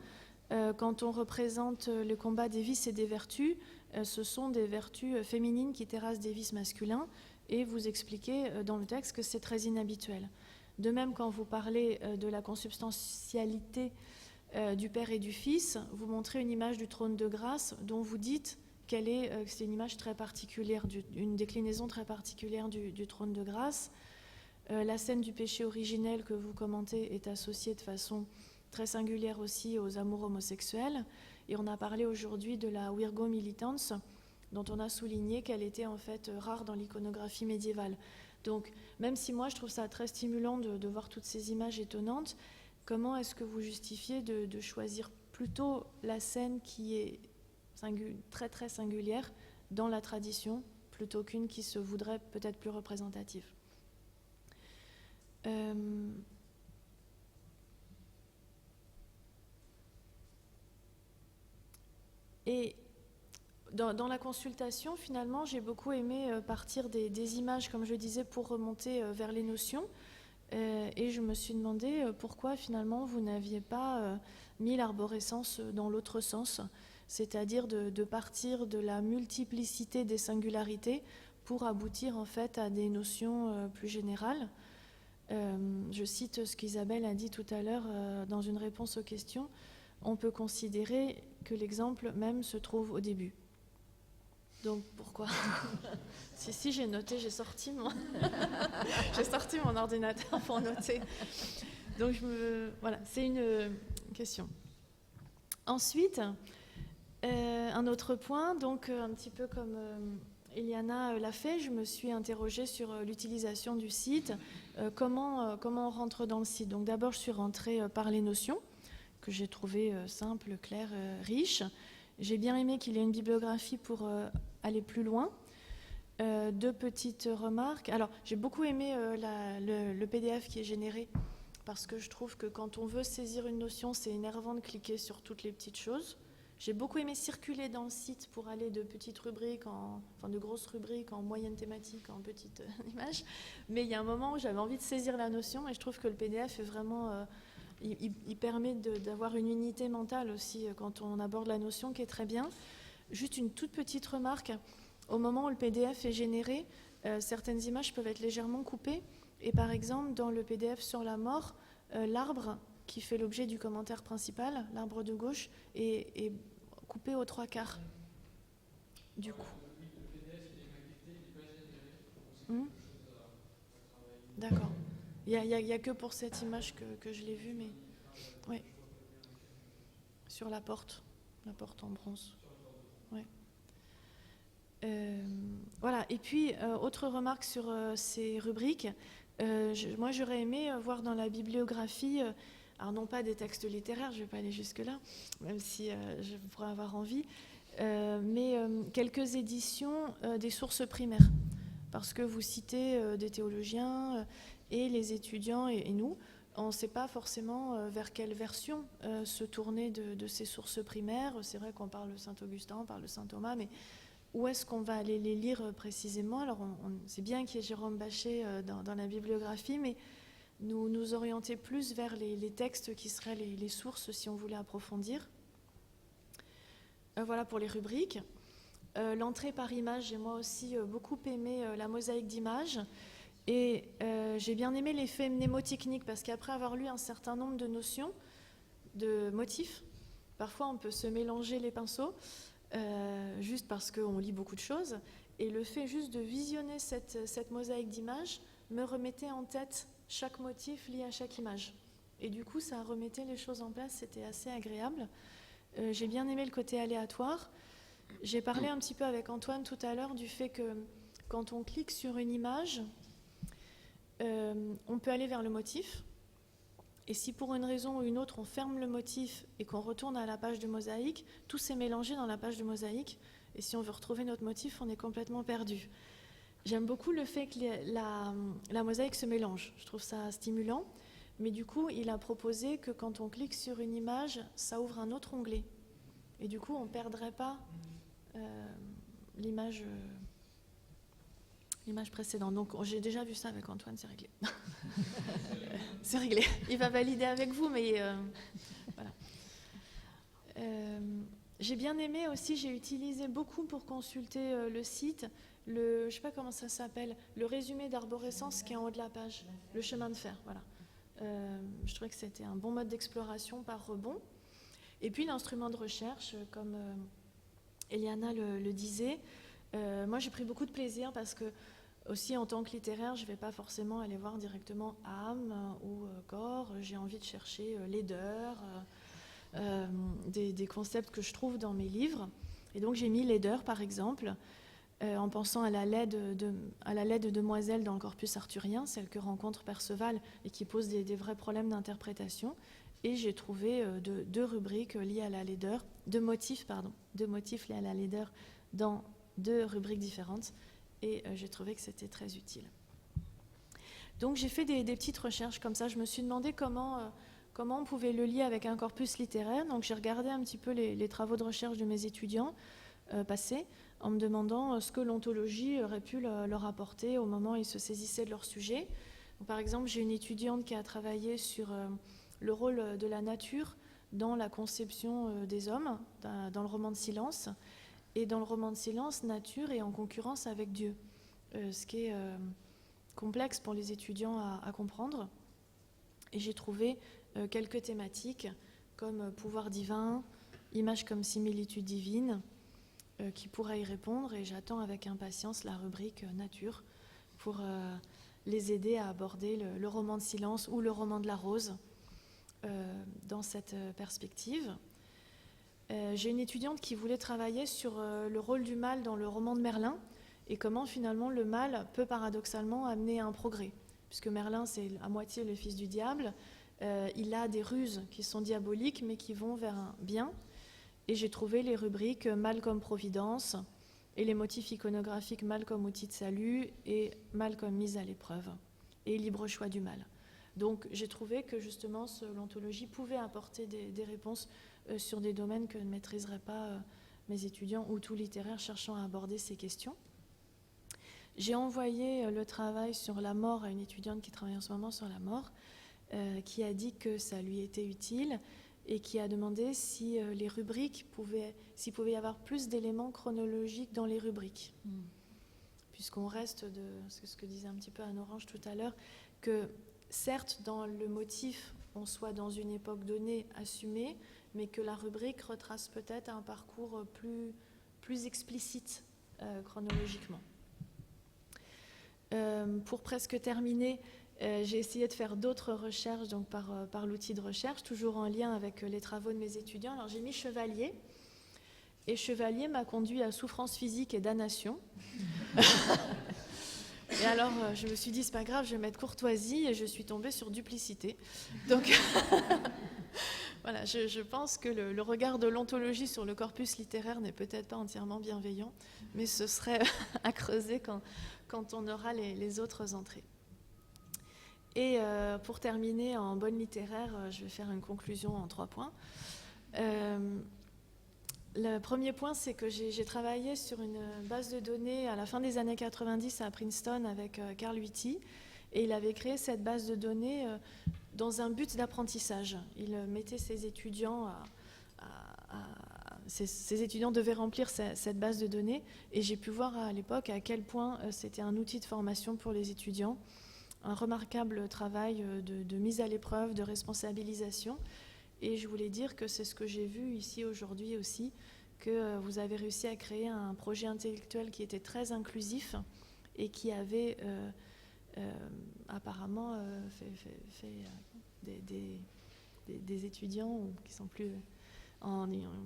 quand on représente le combat des vices et des vertus, ce sont des vertus féminines qui terrassent des vices masculins, et vous expliquez dans le texte que c'est très inhabituel. De même, quand vous parlez de la consubstantialité du Père et du Fils, vous montrez une image du trône de grâce dont vous dites que c'est une image très particulière, une déclinaison très particulière du trône de grâce. La scène du péché originel que vous commentez est associée de façon très singulière aussi aux amours homosexuels. Et on a parlé aujourd'hui de la Virgo militans, dont on a souligné qu'elle était en fait rare dans l'iconographie médiévale. Donc, même si moi je trouve ça très stimulant de voir toutes ces images étonnantes, comment est-ce que vous justifiez de choisir plutôt la scène qui est très singulière dans la tradition, plutôt qu'une qui se voudrait peut-être plus représentative ? Et dans la consultation, finalement, j'ai beaucoup aimé partir des images, comme je disais, pour remonter vers les notions. Et je me suis demandé pourquoi, finalement, vous n'aviez pas mis l'arborescence dans l'autre sens, c'est-à-dire de partir de la multiplicité des singularités pour aboutir, en fait, à des notions plus générales. Je cite ce qu'Isabelle a dit tout à l'heure dans une réponse aux questions. On peut considérer que l'exemple même se trouve au début. Donc pourquoi ? Si, j'ai noté, j'ai sorti mon ordinateur pour noter. Donc voilà, c'est une question. Ensuite, un autre point, donc un petit peu comme Eliana l'a fait, je me suis interrogée sur l'utilisation du site, comment on rentre dans le site. Donc d'abord, je suis rentrée par les notions, que j'ai trouvées simples, claires, riches. J'ai bien aimé qu'il y ait une bibliographie pour aller plus loin. Deux petites remarques. Alors, j'ai beaucoup aimé le PDF qui est généré parce que je trouve que quand on veut saisir une notion, c'est énervant de cliquer sur toutes les petites choses. J'ai beaucoup aimé circuler dans le site pour aller de petites rubriques, de grosses rubriques en moyenne thématique, en petites images. Mais il y a un moment où j'avais envie de saisir la notion et je trouve que le PDF est vraiment... il permet d'avoir une unité mentale aussi quand on aborde la notion qui est très bien. Juste une toute petite remarque. Au moment où le PDF est généré, certaines images peuvent être légèrement coupées. Et par exemple, dans le PDF sur la mort, l'arbre qui fait l'objet du commentaire principal, l'arbre de gauche, est coupé aux 3/4. Du coup. D'accord. Il n'y a que pour cette image que je l'ai vue, mais... Oui. Sur la porte en bronze. Oui. Voilà. Et puis, autre remarque sur ces rubriques. Moi, j'aurais aimé voir dans la bibliographie... alors non pas des textes littéraires, je ne vais pas aller jusque-là, même si je pourrais avoir envie, mais quelques éditions des sources primaires, parce que vous citez des théologiens et les étudiants et nous, on ne sait pas forcément vers quelle version se tourner de ces sources primaires. C'est vrai qu'on parle de Saint-Augustin, on parle de Saint-Thomas, mais où est-ce qu'on va aller les lire précisément? Alors c'est bien qu'il y ait Jérôme Bachet dans la bibliographie, mais nous orienter plus vers les textes qui seraient les sources si on voulait approfondir. Voilà pour les rubriques. L'entrée par image, j'ai moi aussi beaucoup aimé la mosaïque d'images. Et j'ai bien aimé l'effet mnémotechnique parce qu'après avoir lu un certain nombre de notions, de motifs, parfois on peut se mélanger les pinceaux juste parce qu'on lit beaucoup de choses. Et le fait juste de visionner cette mosaïque d'images me remettait en tête chaque motif lié à chaque image. Et du coup, ça remettait les choses en place, c'était assez agréable. J'ai bien aimé le côté aléatoire. J'ai parlé un petit peu avec Antoine tout à l'heure du fait que quand on clique sur une image, on peut aller vers le motif. Et si pour une raison ou une autre, on ferme le motif et qu'on retourne à la page de mosaïque, tout s'est mélangé dans la page de mosaïque. Et si on veut retrouver notre motif, on est complètement perdu. J'aime beaucoup le fait que la mosaïque se mélange. Je trouve ça stimulant. Mais du coup, il a proposé que quand on clique sur une image, ça ouvre un autre onglet. Et du coup, on ne perdrait pas l'image précédente. Donc, j'ai déjà vu ça avec Antoine, c'est réglé. C'est réglé. Il va valider avec vous, mais voilà. J'ai bien aimé aussi, j'ai utilisé beaucoup pour consulter le site, je ne sais pas comment ça s'appelle, le résumé d'arborescence qui est en haut de la page, le chemin de fer, voilà. Je trouvais que c'était un bon mode d'exploration par rebond. Et puis l'instrument de recherche, comme Eliana le disait, moi j'ai pris beaucoup de plaisir parce que aussi en tant que littéraire, je ne vais pas forcément aller voir directement âme ou corps, j'ai envie de chercher laideur, des concepts que je trouve dans mes livres. Et donc j'ai mis laideur par exemple, en pensant à la laide de demoiselle dans le corpus arthurien, celle que rencontre Perceval et qui pose des vrais problèmes d'interprétation. Et j'ai trouvé deux rubriques liées à la laideur, deux motifs liés à la laideur dans deux rubriques différentes. Et j'ai trouvé que c'était très utile. Donc j'ai fait des petites recherches comme ça. Je me suis demandé comment on pouvait le lier avec un corpus littéraire. Donc j'ai regardé un petit peu les travaux de recherche de mes étudiants passés, en me demandant ce que l'ontologie aurait pu leur apporter au moment où ils se saisissaient de leur sujet. Donc, par exemple, j'ai une étudiante qui a travaillé sur le rôle de la nature dans la conception des hommes, dans le roman de Silence. Et dans le roman de Silence, nature est en concurrence avec Dieu, ce qui est complexe pour les étudiants à comprendre. Et j'ai trouvé quelques thématiques comme pouvoir divin, image comme similitude divine, qui pourraient y répondre. Et j'attends avec impatience la rubrique nature pour les aider à aborder le roman de Silence ou le roman de la Rose dans cette perspective. J'ai une étudiante qui voulait travailler sur le rôle du mal dans le roman de Merlin et comment finalement le mal peut paradoxalement amener à un progrès. Puisque Merlin, c'est à moitié le fils du diable, il a des ruses qui sont diaboliques mais qui vont vers un bien. Et j'ai trouvé les rubriques mal comme providence et les motifs iconographiques mal comme outil de salut et mal comme mise à l'épreuve et libre choix du mal. Donc j'ai trouvé que justement l'ontologie pouvait apporter des réponses sur des domaines que ne maîtriseraient pas mes étudiants ou tout littéraire cherchant à aborder ces questions. J'ai envoyé le travail sur la mort à une étudiante qui travaille en ce moment sur la mort, qui a dit que ça lui était utile et qui a demandé si les rubriques s'il pouvait y avoir plus d'éléments chronologiques dans les rubriques. Puisqu'on reste de ce que disait un petit peu Anne Orange tout à l'heure, que certes dans le motif on soit dans une époque donnée assumée, mais que la rubrique retrace peut-être un parcours plus explicite chronologiquement. Pour presque terminer, j'ai essayé de faire d'autres recherches donc par l'outil de recherche, toujours en lien avec les travaux de mes étudiants. Alors j'ai mis Chevalier, et Chevalier m'a conduit à Souffrance physique et damnation. Et alors je me suis dit, c'est pas grave, je vais mettre courtoisie, et je suis tombée sur duplicité. Donc voilà, je pense que le regard de l'ontologie sur le corpus littéraire n'est peut-être pas entièrement bienveillant, mais ce serait à creuser quand on aura les autres entrées. Et pour terminer en bonne littéraire, je vais faire une conclusion en 3 points. Le premier point, c'est que j'ai travaillé sur une base de données à la fin des années 90 à Princeton avec Carl Witty, et il avait créé cette base de données dans un but d'apprentissage. Il mettait ses étudiants ces étudiants devaient remplir cette base de données, et j'ai pu voir à l'époque à quel point c'était un outil de formation pour les étudiants, un remarquable travail de mise à l'épreuve, de responsabilisation. Et je voulais dire que c'est ce que j'ai vu ici aujourd'hui aussi, que vous avez réussi à créer un projet intellectuel qui était très inclusif et qui avait apparemment fait des étudiants qui sont plus...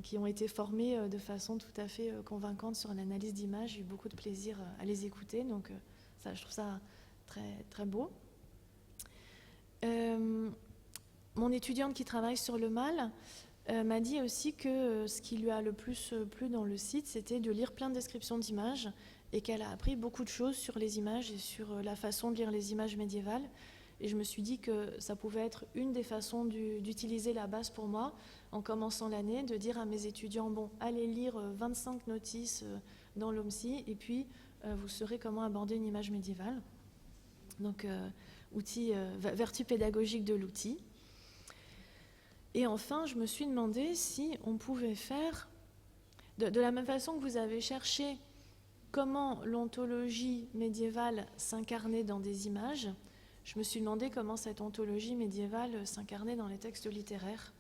qui ont été formés de façon tout à fait convaincante sur l'analyse d'images. J'ai eu beaucoup de plaisir à les écouter, donc je trouve ça très, très beau. Mon étudiante qui travaille sur le mal m'a dit aussi que ce qui lui a le plus plu dans le site, c'était de lire plein de descriptions d'images, et qu'elle a appris beaucoup de choses sur les images et sur la façon de lire les images médiévales. Et je me suis dit que ça pouvait être une des façons d'utiliser la base pour moi, en commençant l'année, de dire à mes étudiants, bon, allez lire 25 notices dans l'OMSI, et puis vous saurez comment aborder une image médiévale. Donc, vertu pédagogique de l'outil. Et enfin, je me suis demandé si on pouvait faire, de la même façon que vous avez cherché comment l'ontologie médiévale s'incarnait dans des images, je me suis demandé comment cette ontologie médiévale s'incarnait dans les textes littéraires.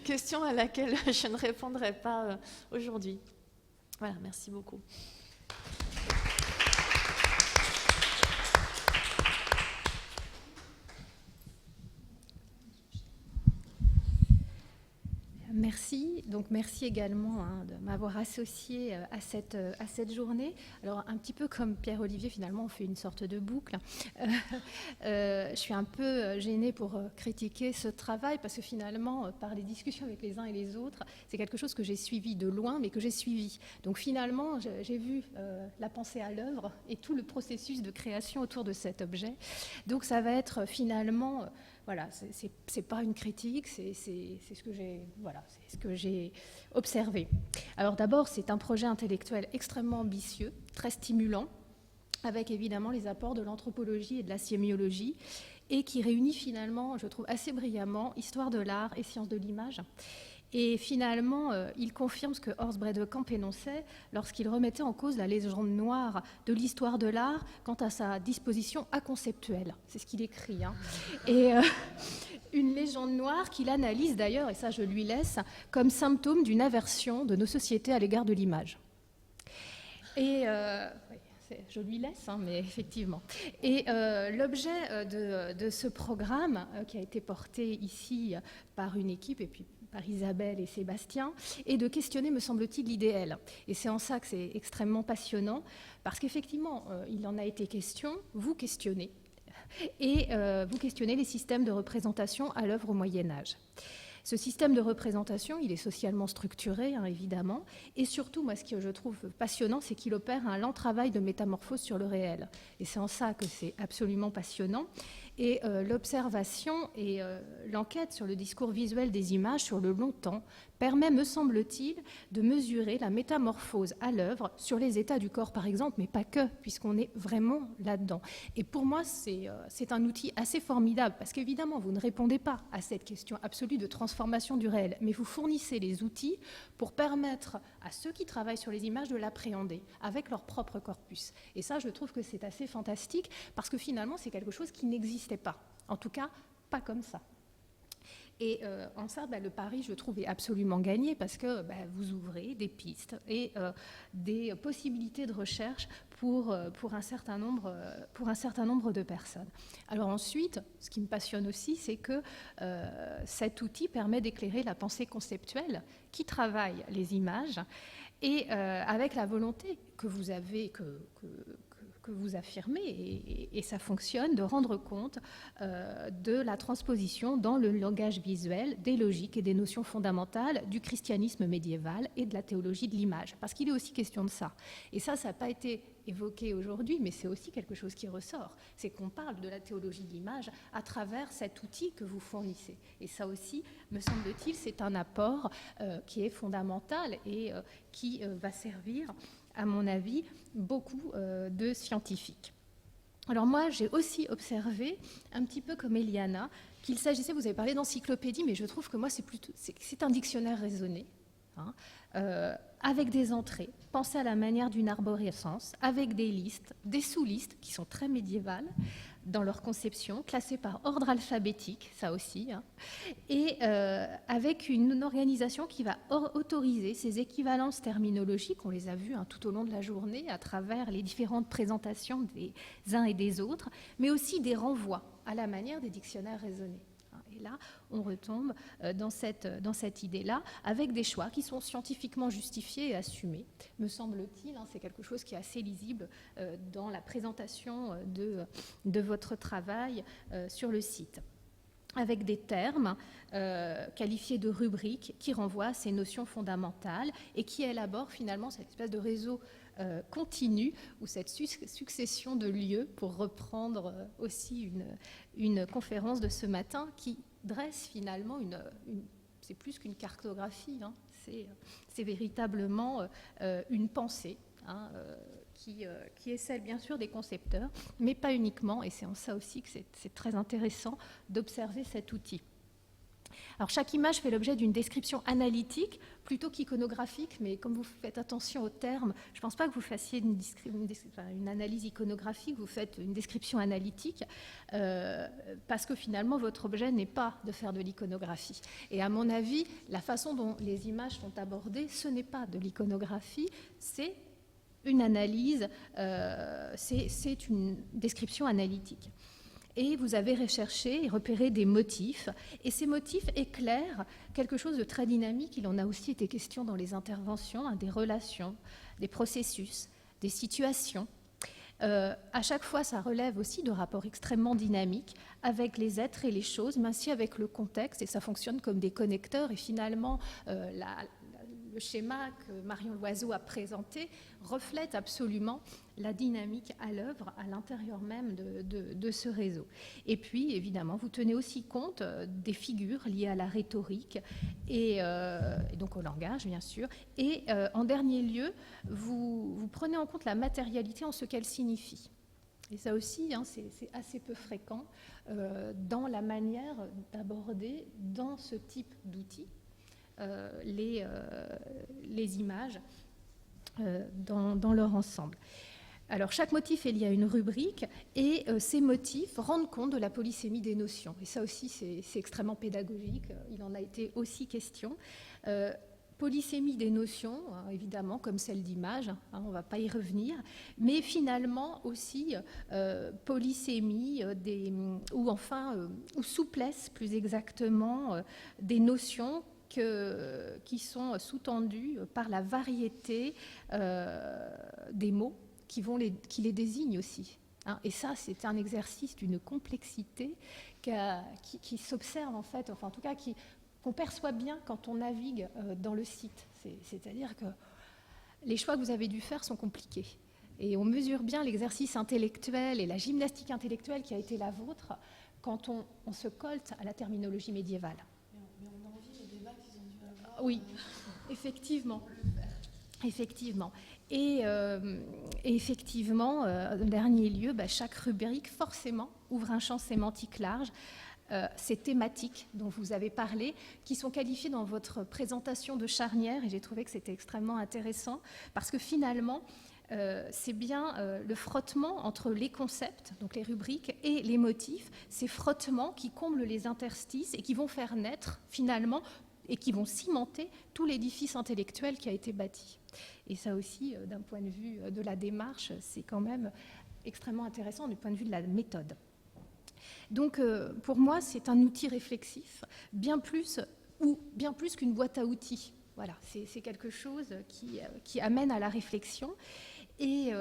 Question à laquelle je ne répondrai pas aujourd'hui. Voilà, merci beaucoup. Merci. Donc merci également de m'avoir associée à cette journée. Alors un petit peu comme Pierre-Olivier, finalement on fait une sorte de boucle. Je suis un peu gênée pour critiquer ce travail parce que finalement par les discussions avec les uns et les autres, c'est quelque chose que j'ai suivi de loin mais que j'ai suivi. Donc finalement j'ai vu la pensée à l'œuvre et tout le processus de création autour de cet objet. Donc ça va être finalement... Voilà, c'est pas une critique, c'est ce que j'ai observé. Alors d'abord, c'est un projet intellectuel extrêmement ambitieux, très stimulant, avec évidemment les apports de l'anthropologie et de la sémiologie, et qui réunit finalement, je trouve assez brillamment, histoire de l'art et sciences de l'image. Et finalement, il confirme ce que Horst Bredekamp énonçait lorsqu'il remettait en cause la légende noire de l'histoire de l'art quant à sa disposition aconceptuelle. C'est ce qu'il écrit. Et une légende noire qu'il analyse d'ailleurs, et ça je lui laisse, comme symptôme d'une aversion de nos sociétés à l'égard de l'image. Et... je lui laisse, mais effectivement. Et l'objet de ce programme, qui a été porté ici par une équipe, et puis par Isabelle et Sébastien, est de questionner, me semble-t-il, l'idéal. Et c'est en ça que c'est extrêmement passionnant, parce qu'effectivement, il en a été question, vous questionnez, et vous questionnez les systèmes de représentation à l'œuvre au Moyen-Âge. Ce système de représentation, il est socialement structuré, évidemment, et surtout, moi, ce que je trouve passionnant, c'est qu'il opère un lent travail de métamorphose sur le réel. Et c'est en ça que c'est absolument passionnant. Et l'observation et l'enquête sur le discours visuel des images sur le long temps permet, me semble-t-il, de mesurer la métamorphose à l'œuvre sur les états du corps, par exemple, mais pas que, puisqu'on est vraiment là-dedans. Et pour moi, c'est un outil assez formidable, parce qu'évidemment, vous ne répondez pas à cette question absolue de transformation du réel, mais vous fournissez les outils pour permettre à ceux qui travaillent sur les images de l'appréhender avec leur propre corpus. Et ça, je trouve que c'est assez fantastique, parce que finalement, c'est quelque chose qui n'existait pas. En tout cas, pas comme ça. Et en ça, le pari, je trouve, est absolument gagné parce que vous ouvrez des pistes et des possibilités de recherche pour un certain nombre de personnes. Alors ensuite, ce qui me passionne aussi, c'est que cet outil permet d'éclairer la pensée conceptuelle qui travaille les images et avec la volonté que vous avez, que vous affirmez, et ça fonctionne, de rendre compte de la transposition dans le langage visuel des logiques et des notions fondamentales du christianisme médiéval et de la théologie de l'image. Parce qu'il est aussi question de ça. Et ça n'a pas été évoqué aujourd'hui, mais c'est aussi quelque chose qui ressort. C'est qu'on parle de la théologie de l'image à travers cet outil que vous fournissez. Et ça aussi, me semble-t-il, c'est un apport qui est fondamental et qui va servir, à mon avis, beaucoup de scientifiques. Alors moi, j'ai aussi observé, un petit peu comme Eliana, qu'il s'agissait, vous avez parlé d'encyclopédie, mais je trouve que moi, c'est un dictionnaire raisonné, avec des entrées, pensé à la manière d'une arborescence, avec des listes, des sous-listes qui sont très médiévales dans leur conception, classées par ordre alphabétique, ça aussi, et avec une organisation qui va autoriser ces équivalences terminologiques, on les a vues tout au long de la journée à travers les différentes présentations des uns et des autres, mais aussi des renvois à la manière des dictionnaires raisonnés. Et là, on retombe dans cette idée-là, avec des choix qui sont scientifiquement justifiés et assumés, me semble-t-il. C'est quelque chose qui est assez lisible dans la présentation de votre travail sur le site, avec des termes qualifiés de rubriques qui renvoient à ces notions fondamentales et qui élaborent finalement cette espèce de réseau continu, ou cette succession de lieux, pour reprendre aussi une conférence de ce matin, qui dresse finalement c'est plus qu'une cartographie, c'est véritablement une pensée qui est celle bien sûr des concepteurs, mais pas uniquement, et c'est en ça aussi que c'est très intéressant d'observer cet outil. Alors chaque image fait l'objet d'une description analytique plutôt qu'iconographique, mais comme vous faites attention aux termes, je ne pense pas que vous fassiez une analyse iconographique, vous faites une description analytique, parce que finalement votre objet n'est pas de faire de l'iconographie. Et à mon avis, la façon dont les images sont abordées, ce n'est pas de l'iconographie, c'est une analyse, c'est une description analytique. Et vous avez recherché et repéré des motifs. Et ces motifs éclairent quelque chose de très dynamique. Il en a aussi été question dans les interventions, des relations, des processus, des situations. À chaque fois, ça relève aussi de rapports extrêmement dynamiques avec les êtres et les choses, mais ainsi avec le contexte. Et ça fonctionne comme des connecteurs. Et finalement, le schéma que Marion Loiseau a présenté reflète absolument la dynamique à l'œuvre à l'intérieur même de ce réseau. Et puis, évidemment, vous tenez aussi compte des figures liées à la rhétorique et donc au langage, bien sûr. Et en dernier lieu, vous prenez en compte la matérialité en ce qu'elle signifie. Et ça aussi, c'est assez peu fréquent dans la manière d'aborder dans ce type d'outils les images dans leur ensemble. Alors, chaque motif est lié à une rubrique et ces motifs rendent compte de la polysémie des notions. Et ça aussi, c'est extrêmement pédagogique. Il en a été aussi question. Polysémie des notions, évidemment, comme celle d'image, on ne va pas y revenir, mais finalement aussi polysémie ou souplesse, plus exactement, des notions qui sont sous-tendues par la variété des mots qui les désignent aussi. Et ça, c'est un exercice d'une complexité qui s'observe, en fait, enfin, en tout cas, qu'on perçoit bien quand on navigue dans le site. C'est-à-dire que les choix que vous avez dû faire sont compliqués. Et on mesure bien l'exercice intellectuel et la gymnastique intellectuelle qui a été la vôtre quand on se colte à la terminologie médiévale. Mais on a envie les débats qu'ils ont dû avoir. Oui, effectivement. Effectivement. Et effectivement, en dernier lieu, chaque rubrique, forcément, ouvre un champ sémantique large. Ces thématiques dont vous avez parlé, qui sont qualifiées dans votre présentation de charnière, et j'ai trouvé que c'était extrêmement intéressant, parce que finalement, c'est bien le frottement entre les concepts, donc les rubriques, et les motifs, ces frottements qui comblent les interstices et qui vont faire naître, finalement, et qui vont cimenter tout l'édifice intellectuel qui a été bâti. Et ça aussi, d'un point de vue de la démarche, c'est quand même extrêmement intéressant du point de vue de la méthode. Donc, pour moi, c'est un outil réflexif, bien plus qu'une boîte à outils. Voilà, c'est quelque chose qui amène à la réflexion. Et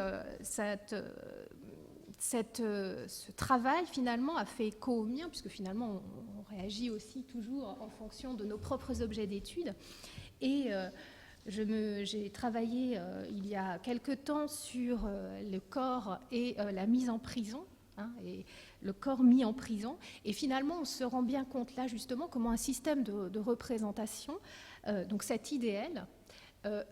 ce travail, finalement, a fait écho au mien, puisque finalement, on réagit aussi toujours en fonction de nos propres objets d'étude. Et j'ai travaillé il y a quelque temps sur le corps et la mise en prison, et le corps mis en prison. Et finalement, on se rend bien compte là, justement, comment un système de représentation, donc cet idéal,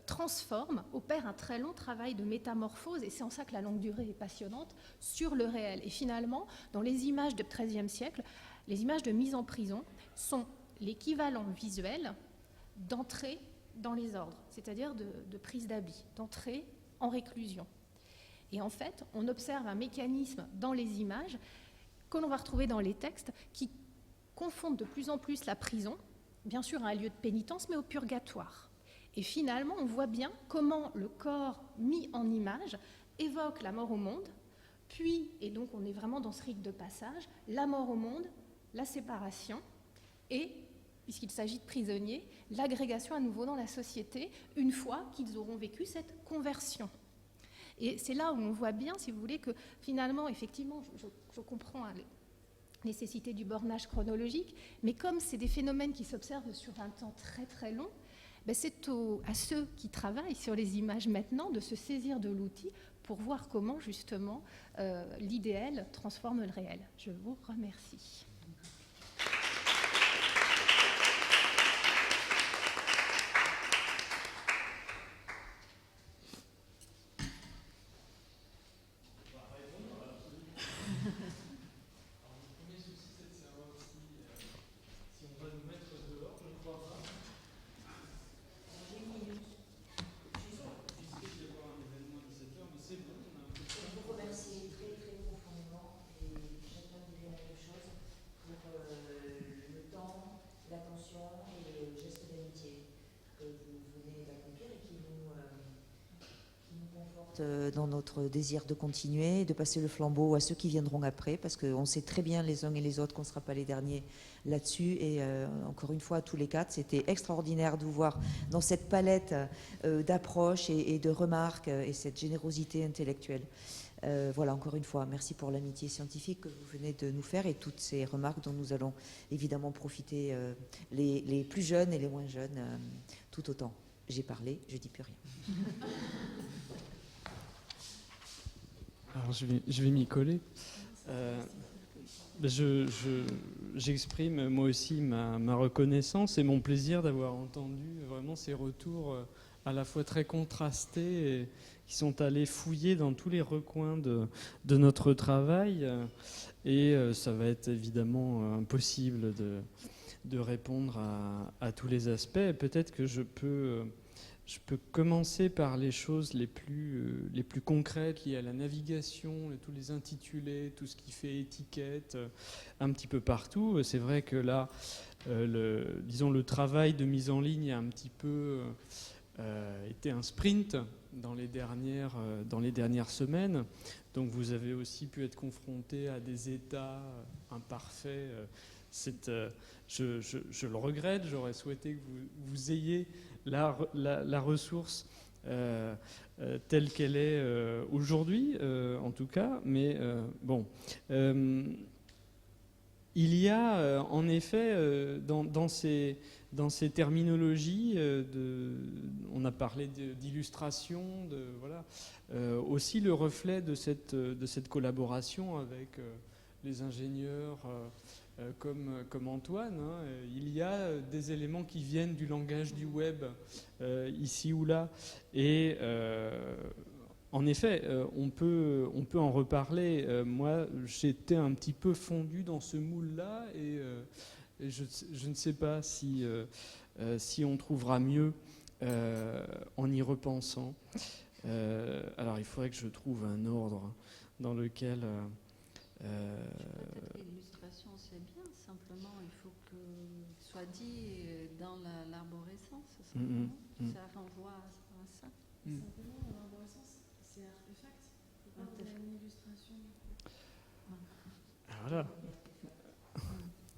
transforme, opère un très long travail de métamorphose, et c'est en ça que la longue durée est passionnante, sur le réel. Et finalement, dans les images du XIIIe siècle, les images de mise en prison sont l'équivalent visuel d'entrée dans les ordres, c'est-à-dire de prise d'habit, d'entrée en réclusion. Et en fait, on observe un mécanisme dans les images que l'on va retrouver dans les textes qui confondent de plus en plus la prison, bien sûr à un lieu de pénitence, mais au purgatoire. Et finalement, on voit bien comment le corps mis en image évoque la mort au monde, puis, et donc on est vraiment dans ce rite de passage, la mort au monde, la séparation, et, puisqu'il s'agit de prisonniers, l'agrégation à nouveau dans la société, une fois qu'ils auront vécu cette conversion. Et c'est là où on voit bien, si vous voulez, que finalement, effectivement, je comprends la nécessité du bornage chronologique, mais comme c'est des phénomènes qui s'observent sur un temps très très long, c'est à ceux qui travaillent sur les images maintenant de se saisir de l'outil pour voir comment justement l'idéal transforme le réel. Je vous remercie. Dans notre désir de continuer, de passer le flambeau à ceux qui viendront après, parce qu'on sait très bien les uns et les autres qu'on ne sera pas les derniers là-dessus. Et encore une fois, tous les quatre, c'était extraordinaire de vous voir dans cette palette d'approches et de remarques et cette générosité intellectuelle. Voilà, encore une fois, merci pour l'amitié scientifique que vous venez de nous faire et toutes ces remarques dont nous allons évidemment profiter, les plus jeunes et les moins jeunes, tout autant. J'ai parlé, je ne dis plus rien. Alors je vais m'y coller. J'exprime moi aussi ma reconnaissance et mon plaisir d'avoir entendu vraiment ces retours à la fois très contrastés et qui sont allés fouiller dans tous les recoins de notre travail. Et ça va être évidemment impossible de répondre à tous les aspects. Peut-être que je peux commencer par les choses les plus concrètes liées à la navigation, tous les intitulés, tout ce qui fait étiquette, un petit peu partout. C'est vrai que là, le travail de mise en ligne a un petit peu été un sprint dans les dernières semaines. Donc vous avez aussi pu être confronté à des états imparfaits. Je le regrette, j'aurais souhaité que vous ayez la ressource telle qu'elle est aujourd'hui, en tout cas. Mais bon, il y a en effet dans ces terminologies, on a parlé d'illustration, voilà, aussi le reflet de cette collaboration avec les ingénieurs comme Antoine. Hein. Il y a des éléments qui viennent du langage du web ici ou là, et en effet, on peut en reparler. Moi, j'étais un petit peu fondu dans ce moule-là, et je ne sais pas si on trouvera mieux en y repensant. Alors, il faudrait que je trouve un ordre dans lequel... Peut-être l'illustration, c'est bien. Simplement, il faut que soit dit dans l'arborescence. Ça renvoie à ça. Simplement, l'arborescence, c'est artefact. C'est pas une illustration. Voilà.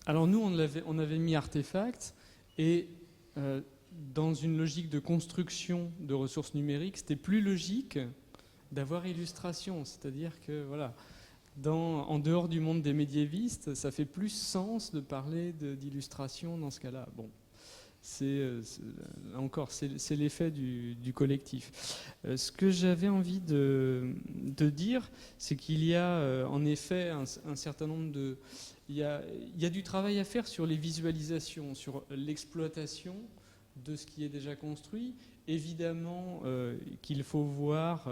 Alors nous, on avait mis artefact, et dans une logique de construction de ressources numériques, c'était plus logique d'avoir illustration. C'est-à-dire que, voilà, en dehors du monde des médiévistes, ça fait plus sens de parler d'illustration dans ce cas-là. Bon, encore, c'est l'effet du collectif. Ce que j'avais envie de dire, c'est qu'il y a en effet un certain nombre de... Il y a du travail à faire sur les visualisations, sur l'exploitation de ce qui est déjà construit. Évidemment qu'il faut voir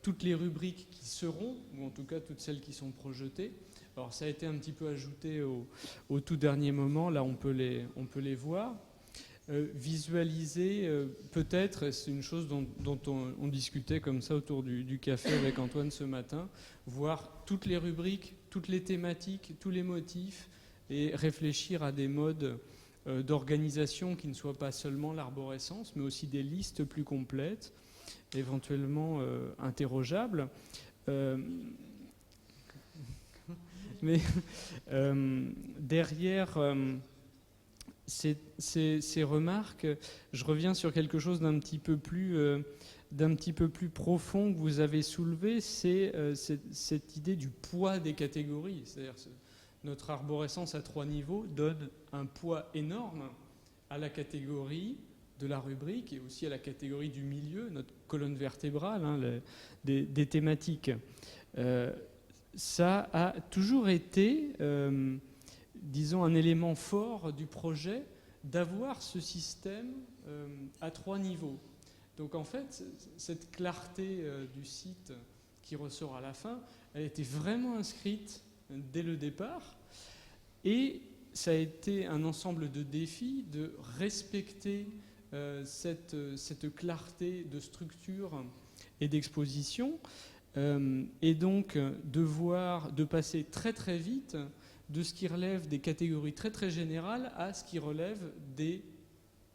toutes les rubriques qui seront, ou en tout cas toutes celles qui sont projetées. Alors ça a été un petit peu ajouté au tout dernier moment, là on peut les voir. Visualiser, peut-être, c'est une chose dont on discutait comme ça autour du café avec Antoine ce matin, voir toutes les rubriques, toutes les thématiques, tous les motifs, et réfléchir à des modes d'organisation qui ne soient pas seulement l'arborescence, mais aussi des listes plus complètes, éventuellement interrogeables. Mais derrière ces remarques, je reviens sur quelque chose d'un petit peu plus profond que vous avez soulevé, c'est cette idée du poids des catégories. C'est-à-dire notre arborescence à 3 niveaux donne un poids énorme à la catégorie de la rubrique et aussi à la catégorie du milieu, notre colonne vertébrale, hein, des thématiques. Ça a toujours été, disons, un élément fort du projet d'avoir ce système à 3 niveaux. Donc en fait, cette clarté du site qui ressort à la fin, elle était vraiment inscrite dès le départ, et ça a été un ensemble de défis de respecter cette clarté de structure et d'exposition, et donc de passer très très vite de ce qui relève des catégories très très générales à ce qui relève des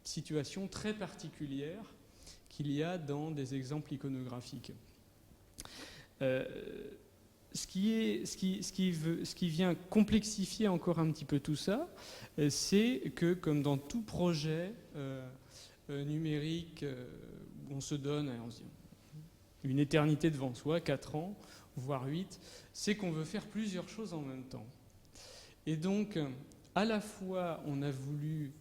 situations très particulières qu'il y a dans des exemples iconographiques. Ce qui vient complexifier encore un petit peu tout ça, c'est que, comme dans tout projet numérique où on se donne une éternité devant soi, 4 ans, voire 8, c'est qu'on veut faire plusieurs choses en même temps. Et donc, à la fois, on a voulu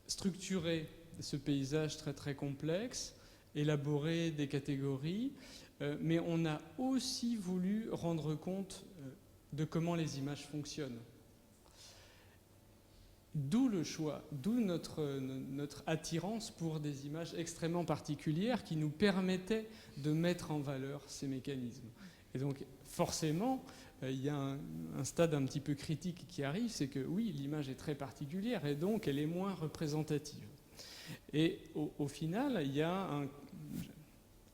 structurer ce paysage très très complexe, élaborer des catégories, mais on a aussi voulu rendre compte de comment les images fonctionnent. D'où le choix, d'où notre attirance pour des images extrêmement particulières qui nous permettaient de mettre en valeur ces mécanismes. Et donc, forcément, il y a un stade un petit peu critique qui arrive, c'est que oui, l'image est très particulière et donc elle est moins représentative. Et au final, il y a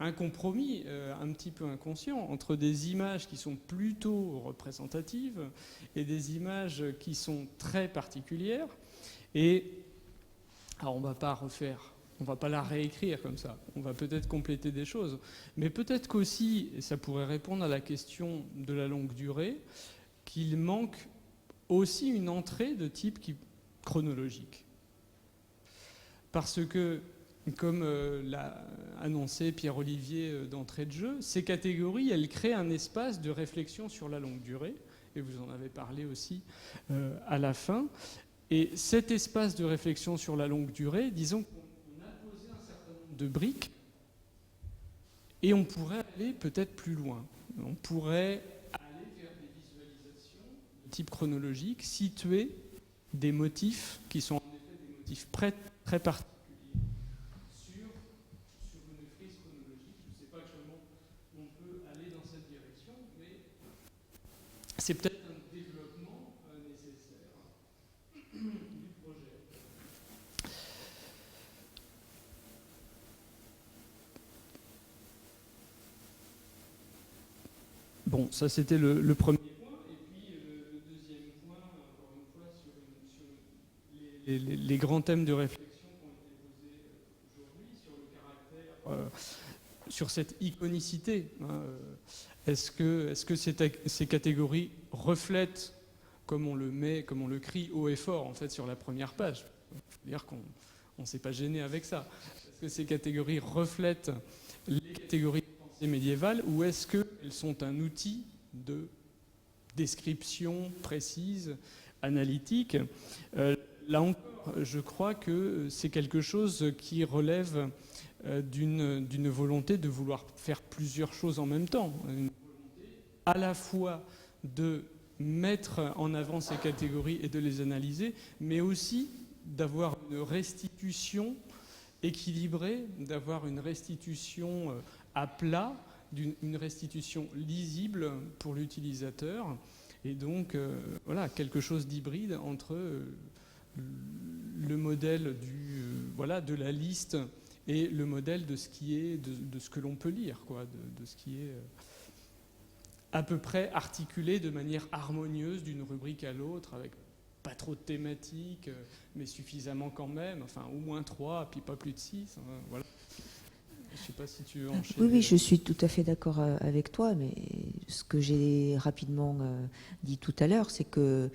un compromis un petit peu inconscient entre des images qui sont plutôt représentatives et des images qui sont très particulières. Et alors on ne va pas refaire, on ne va pas la réécrire comme ça, on va peut-être compléter des choses, mais peut-être qu'aussi, et ça pourrait répondre à la question de la longue durée, qu'il manque aussi une entrée de type chronologique. Parce que, comme l'a annoncé Pierre-Olivier d'entrée de jeu, ces catégories, elles créent un espace de réflexion sur la longue durée et vous en avez parlé aussi à la fin. Et cet espace de réflexion sur la longue durée, disons qu'on a posé un certain nombre de briques, et on pourrait aller peut-être plus loin. On pourrait aller vers des visualisations de type chronologique, situer des motifs qui sont en effet des motifs très particuliers sur une frise chronologique. Je ne sais pas actuellement où on peut aller dans cette direction, mais c'est peut-être un développement nécessaire du projet. Bon, ça c'était le premier point. Et puis le deuxième point, encore une fois, sur les grands thèmes de réflexion qui ont été posés aujourd'hui, sur le caractère, sur cette iconicité. Est-ce que ces catégories reflètent, comme on le crie haut et fort en fait sur la première page, c'est-à-dire qu'on ne s'est pas gêné avec ça. Est-ce que ces catégories reflètent les catégories médiévales ou est-ce qu'elles sont un outil de description précise, analytique? Là encore, je crois que c'est quelque chose qui relève d'une volonté de vouloir faire plusieurs choses en même temps. Une volonté à la fois de mettre en avant ces catégories et de les analyser, mais aussi d'avoir une restitution équilibrée, d'avoir une restitution à plat, une restitution lisible pour l'utilisateur, et donc voilà, quelque chose d'hybride entre le modèle de la liste et le modèle de ce qui est de ce que l'on peut lire, quoi, de ce qui est à peu près articulé de manière harmonieuse d'une rubrique à l'autre, avec pas trop de thématiques, mais suffisamment quand même, enfin au moins 3, puis pas plus de 6, voilà. Je ne sais pas si tu veux enchaîner. Oui, je suis tout à fait d'accord avec toi, mais ce que j'ai rapidement dit tout à l'heure, c'est que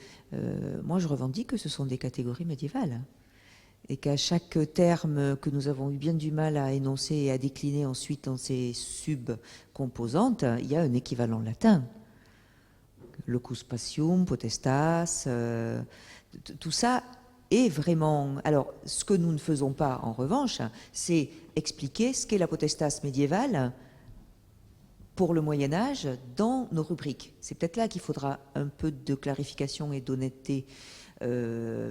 moi je revendique que ce sont des catégories médiévales et qu'à chaque terme que nous avons eu bien du mal à énoncer et à décliner ensuite dans ses subcomposantes, il y a un équivalent latin. Locus Spatium, Potestas, tout ça est vraiment... Alors, ce que nous ne faisons pas, en revanche, c'est expliquer ce qu'est la potestas médiévale pour le Moyen-Âge dans nos rubriques. C'est peut-être là qu'il faudra un peu de clarification et d'honnêteté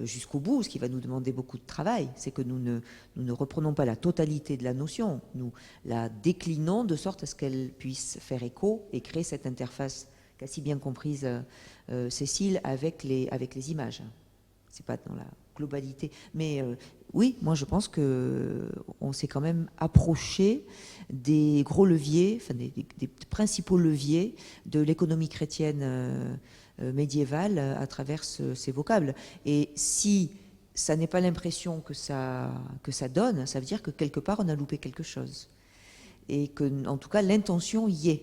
jusqu'au bout, ce qui va nous demander beaucoup de travail. C'est que nous ne reprenons pas la totalité de la notion, nous la déclinons de sorte à ce qu'elle puisse faire écho et créer cette interface qu'a si bien comprise Cécile avec les images. C'est pas dans la globalité. Mais oui, moi je pense qu'on s'est quand même approché des gros leviers, enfin des principaux leviers de l'économie chrétienne médiévale à travers ces vocables. Et si ça n'est pas l'impression que ça donne, ça veut dire que quelque part on a loupé quelque chose. Et que, en tout cas, l'intention y est.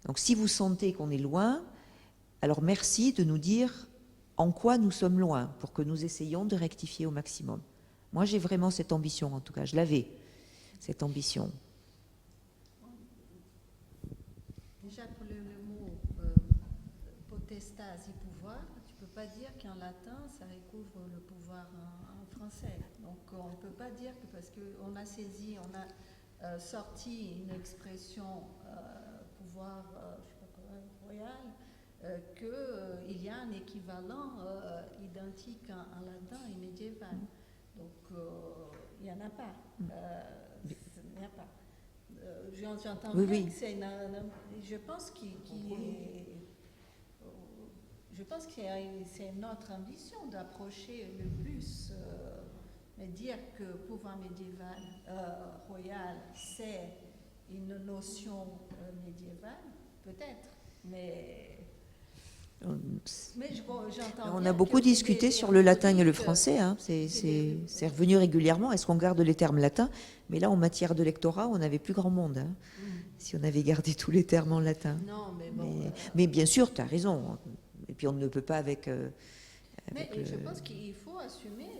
Donc si vous sentez qu'on est loin, alors merci de nous dire en quoi nous sommes loin, pour que nous essayions de rectifier au maximum. Moi, j'ai vraiment cette ambition, en tout cas, je l'avais, cette ambition. Déjà, pour le mot potestas et pouvoir, tu ne peux pas dire qu'en latin, ça recouvre le pouvoir en français. Donc, on ne peut pas dire que parce qu'on a saisi, on a sorti une expression pouvoir, je sais pas quoi, royal, qu'il y a un équivalent identique en latin et médiéval. Donc, il n'y en a pas. Il n'y a pas. J'entends bien que c'est je pense que c'est notre ambition d'approcher le plus, mais dire que pouvoir médiéval, royal, c'est une notion médiévale, peut-être, mais on a beaucoup discuté sur le latin et le français, hein. C'est revenu régulièrement. Est-ce qu'on garde les termes latins? Mais là, en matière de lectorat, on n'avait plus grand monde, hein, si on avait gardé tous les termes en latin. Non, mais bon. Mais bien sûr, tu as raison. Et puis on ne peut pas avec... mais je pense qu'il faut assumer,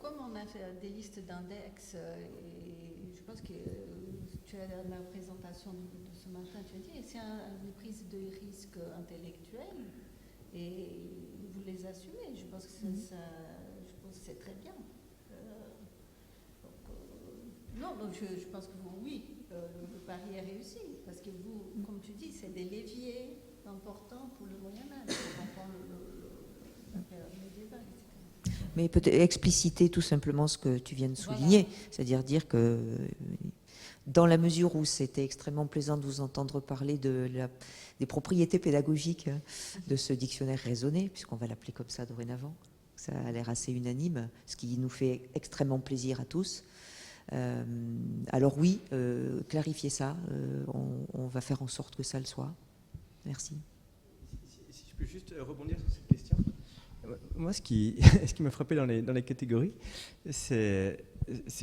comme on a fait des listes d'index, et je pense que tu as la présentation de ce matin, tu as dit, c'est une prise de risque intellectuel. et vous les assumez. Je pense que c'est très bien. Donc, je pense que vous, oui, le pari est réussi, parce que vous, comme tu dis, c'est des leviers importants pour le Moyen-Âge, pour comprendre la période médiévale, etc. Mais peut-être expliciter tout simplement ce que tu viens de souligner, voilà. C'est-à-dire dire que dans la mesure où c'était extrêmement plaisant de vous entendre parler des propriétés pédagogiques de ce dictionnaire raisonné, puisqu'on va l'appeler comme ça dorénavant, ça a l'air assez unanime, ce qui nous fait extrêmement plaisir à tous. Alors oui, clarifier ça, on va faire en sorte que ça le soit. Merci. Si je peux juste rebondir sur cette question. Moi, ce qui m'a frappé dans les catégories, c'est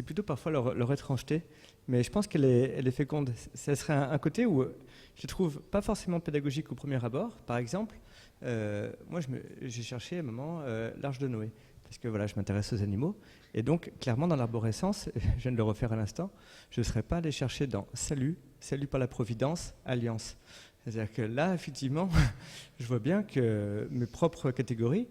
plutôt parfois leur étrangeté, mais je pense qu'elle est féconde. Ça serait un côté où je trouve pas forcément pédagogique au premier abord. Par exemple, moi, j'ai cherché à un moment l'Arche de Noé, parce que voilà, je m'intéresse aux animaux. Et donc, clairement, dans l'arborescence, je viens de le refaire à l'instant, je ne serais pas allé chercher dans salut par la providence, alliance. C'est-à-dire que là, effectivement, je vois bien que mes propres catégories,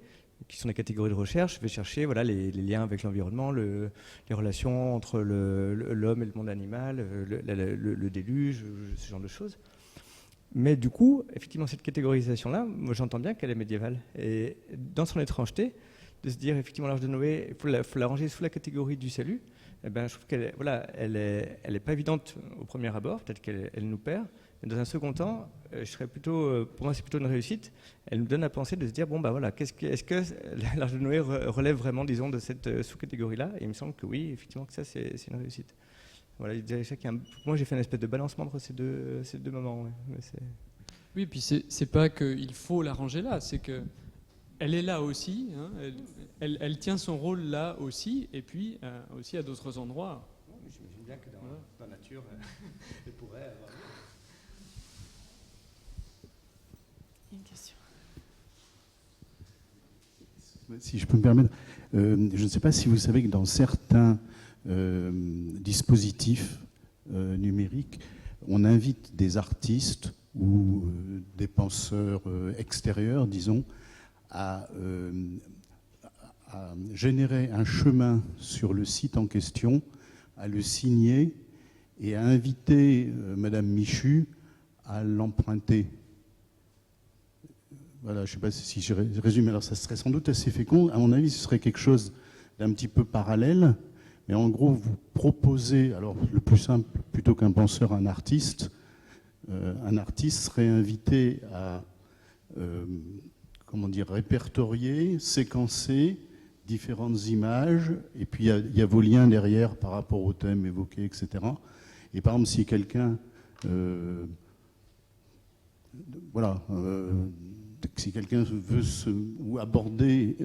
qui sont des catégories de recherche, je vais chercher voilà, les liens avec l'environnement, les relations entre l'homme et le monde animal, le déluge, ce genre de choses. Mais du coup, effectivement, cette catégorisation-là, moi j'entends bien qu'elle est médiévale. Et dans son étrangeté, de se dire effectivement l'Arche de Noé, il faut la ranger sous la catégorie du salut, eh ben, je trouve qu'elle voilà, elle est pas évidente au premier abord, peut-être qu'elle nous perd. Mais dans un second temps, pour moi c'est plutôt une réussite. Elle nous donne à penser de se dire bon bah voilà, est-ce que l'Arche de Noé relève vraiment, disons, de cette sous-catégorie-là? Et il me semble que oui, effectivement que ça c'est une réussite. Voilà, moi j'ai fait une espèce de balancement entre ces deux moments. Ouais. Oui, puis c'est pas qu'il faut la ranger là, c'est que elle est là aussi, hein, elle tient son rôle là aussi, et puis aussi à d'autres endroits. J'imagine bien que dans la nature, elle pourrait avoir... Une question. Si je peux me permettre, je ne sais pas si vous savez que dans certains dispositifs numériques, on invite des artistes ou des penseurs extérieurs, disons, à générer un chemin sur le site en question, à le signer et à inviter Madame Michu à l'emprunter. Voilà, je ne sais pas si je résume, alors ça serait sans doute assez fécond. À mon avis, ce serait quelque chose d'un petit peu parallèle, mais en gros, vous proposez, alors le plus simple, plutôt qu'un penseur, un artiste serait invité à répertorier, séquencer différentes images, et puis il y a vos liens derrière par rapport au thème évoqué, etc. Et par exemple, si quelqu'un si quelqu'un veut aborder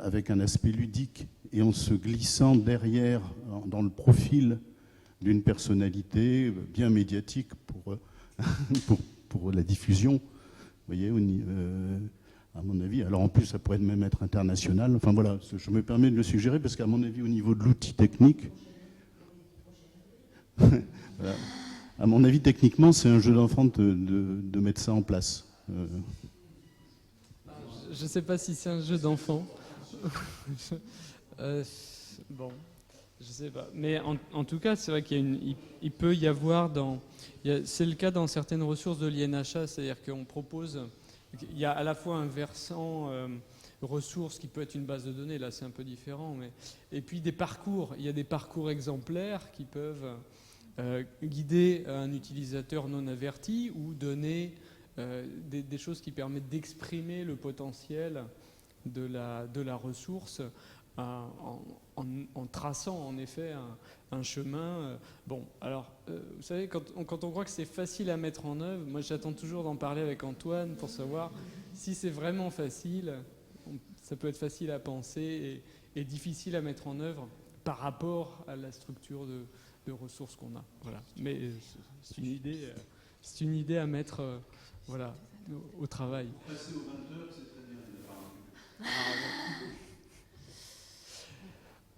avec un aspect ludique et en se glissant derrière dans le profil d'une personnalité bien médiatique pour la diffusion, vous voyez, à mon avis, alors en plus ça pourrait même être international, enfin voilà, je me permets de le suggérer parce qu'à mon avis au niveau de l'outil technique, voilà, à mon avis techniquement c'est un jeu d'enfant de mettre ça en place. Je ne sais pas si c'est un jeu d'enfant. Bon, je sais pas. Mais en tout cas, c'est vrai qu'il peut y avoir c'est le cas dans certaines ressources de l'INHA, c'est-à-dire qu'on propose, il y a à la fois un versant ressources qui peut être une base de données, là c'est un peu différent, et puis des parcours. Il y a des parcours exemplaires qui peuvent guider un utilisateur non averti ou donner des choses qui permettent d'exprimer le potentiel de la ressource en traçant en effet un chemin. Bon, alors, vous savez, quand on croit que c'est facile à mettre en œuvre, moi j'attends toujours d'en parler avec Antoine pour savoir si c'est vraiment facile. Ça peut être facile à penser et difficile à mettre en œuvre par rapport à la structure de ressources qu'on a. Voilà. Mais c'est une idée à mettre voilà, au travail. Passer aux 20h, c'est très bien.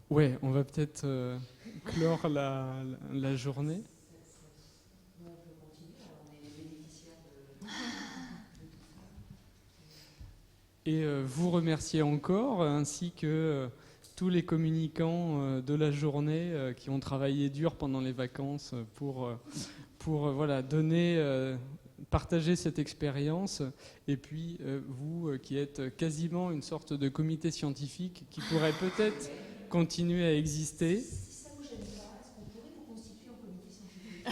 Ouais, on va peut-être clore la journée. On peut continuer, on est les bénéficiaires de tout ça. et vous remercier encore, ainsi que tous les communicants de la journée qui ont travaillé dur pendant les vacances pour voilà, partager cette expérience. Et puis vous qui êtes quasiment une sorte de comité scientifique qui pourrait peut-être continuer à exister. Si ça vous gêne pas, est-ce qu'on pourrait vous constituer en comité scientifique?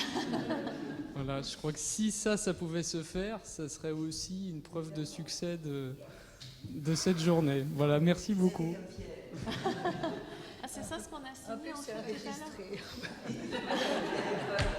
Voilà, je crois que si ça pouvait se faire, ça serait aussi une preuve de succès de cette journée. Voilà, merci beaucoup. Ah, c'est ça ce qu'on a signé en fait tout à l'heure.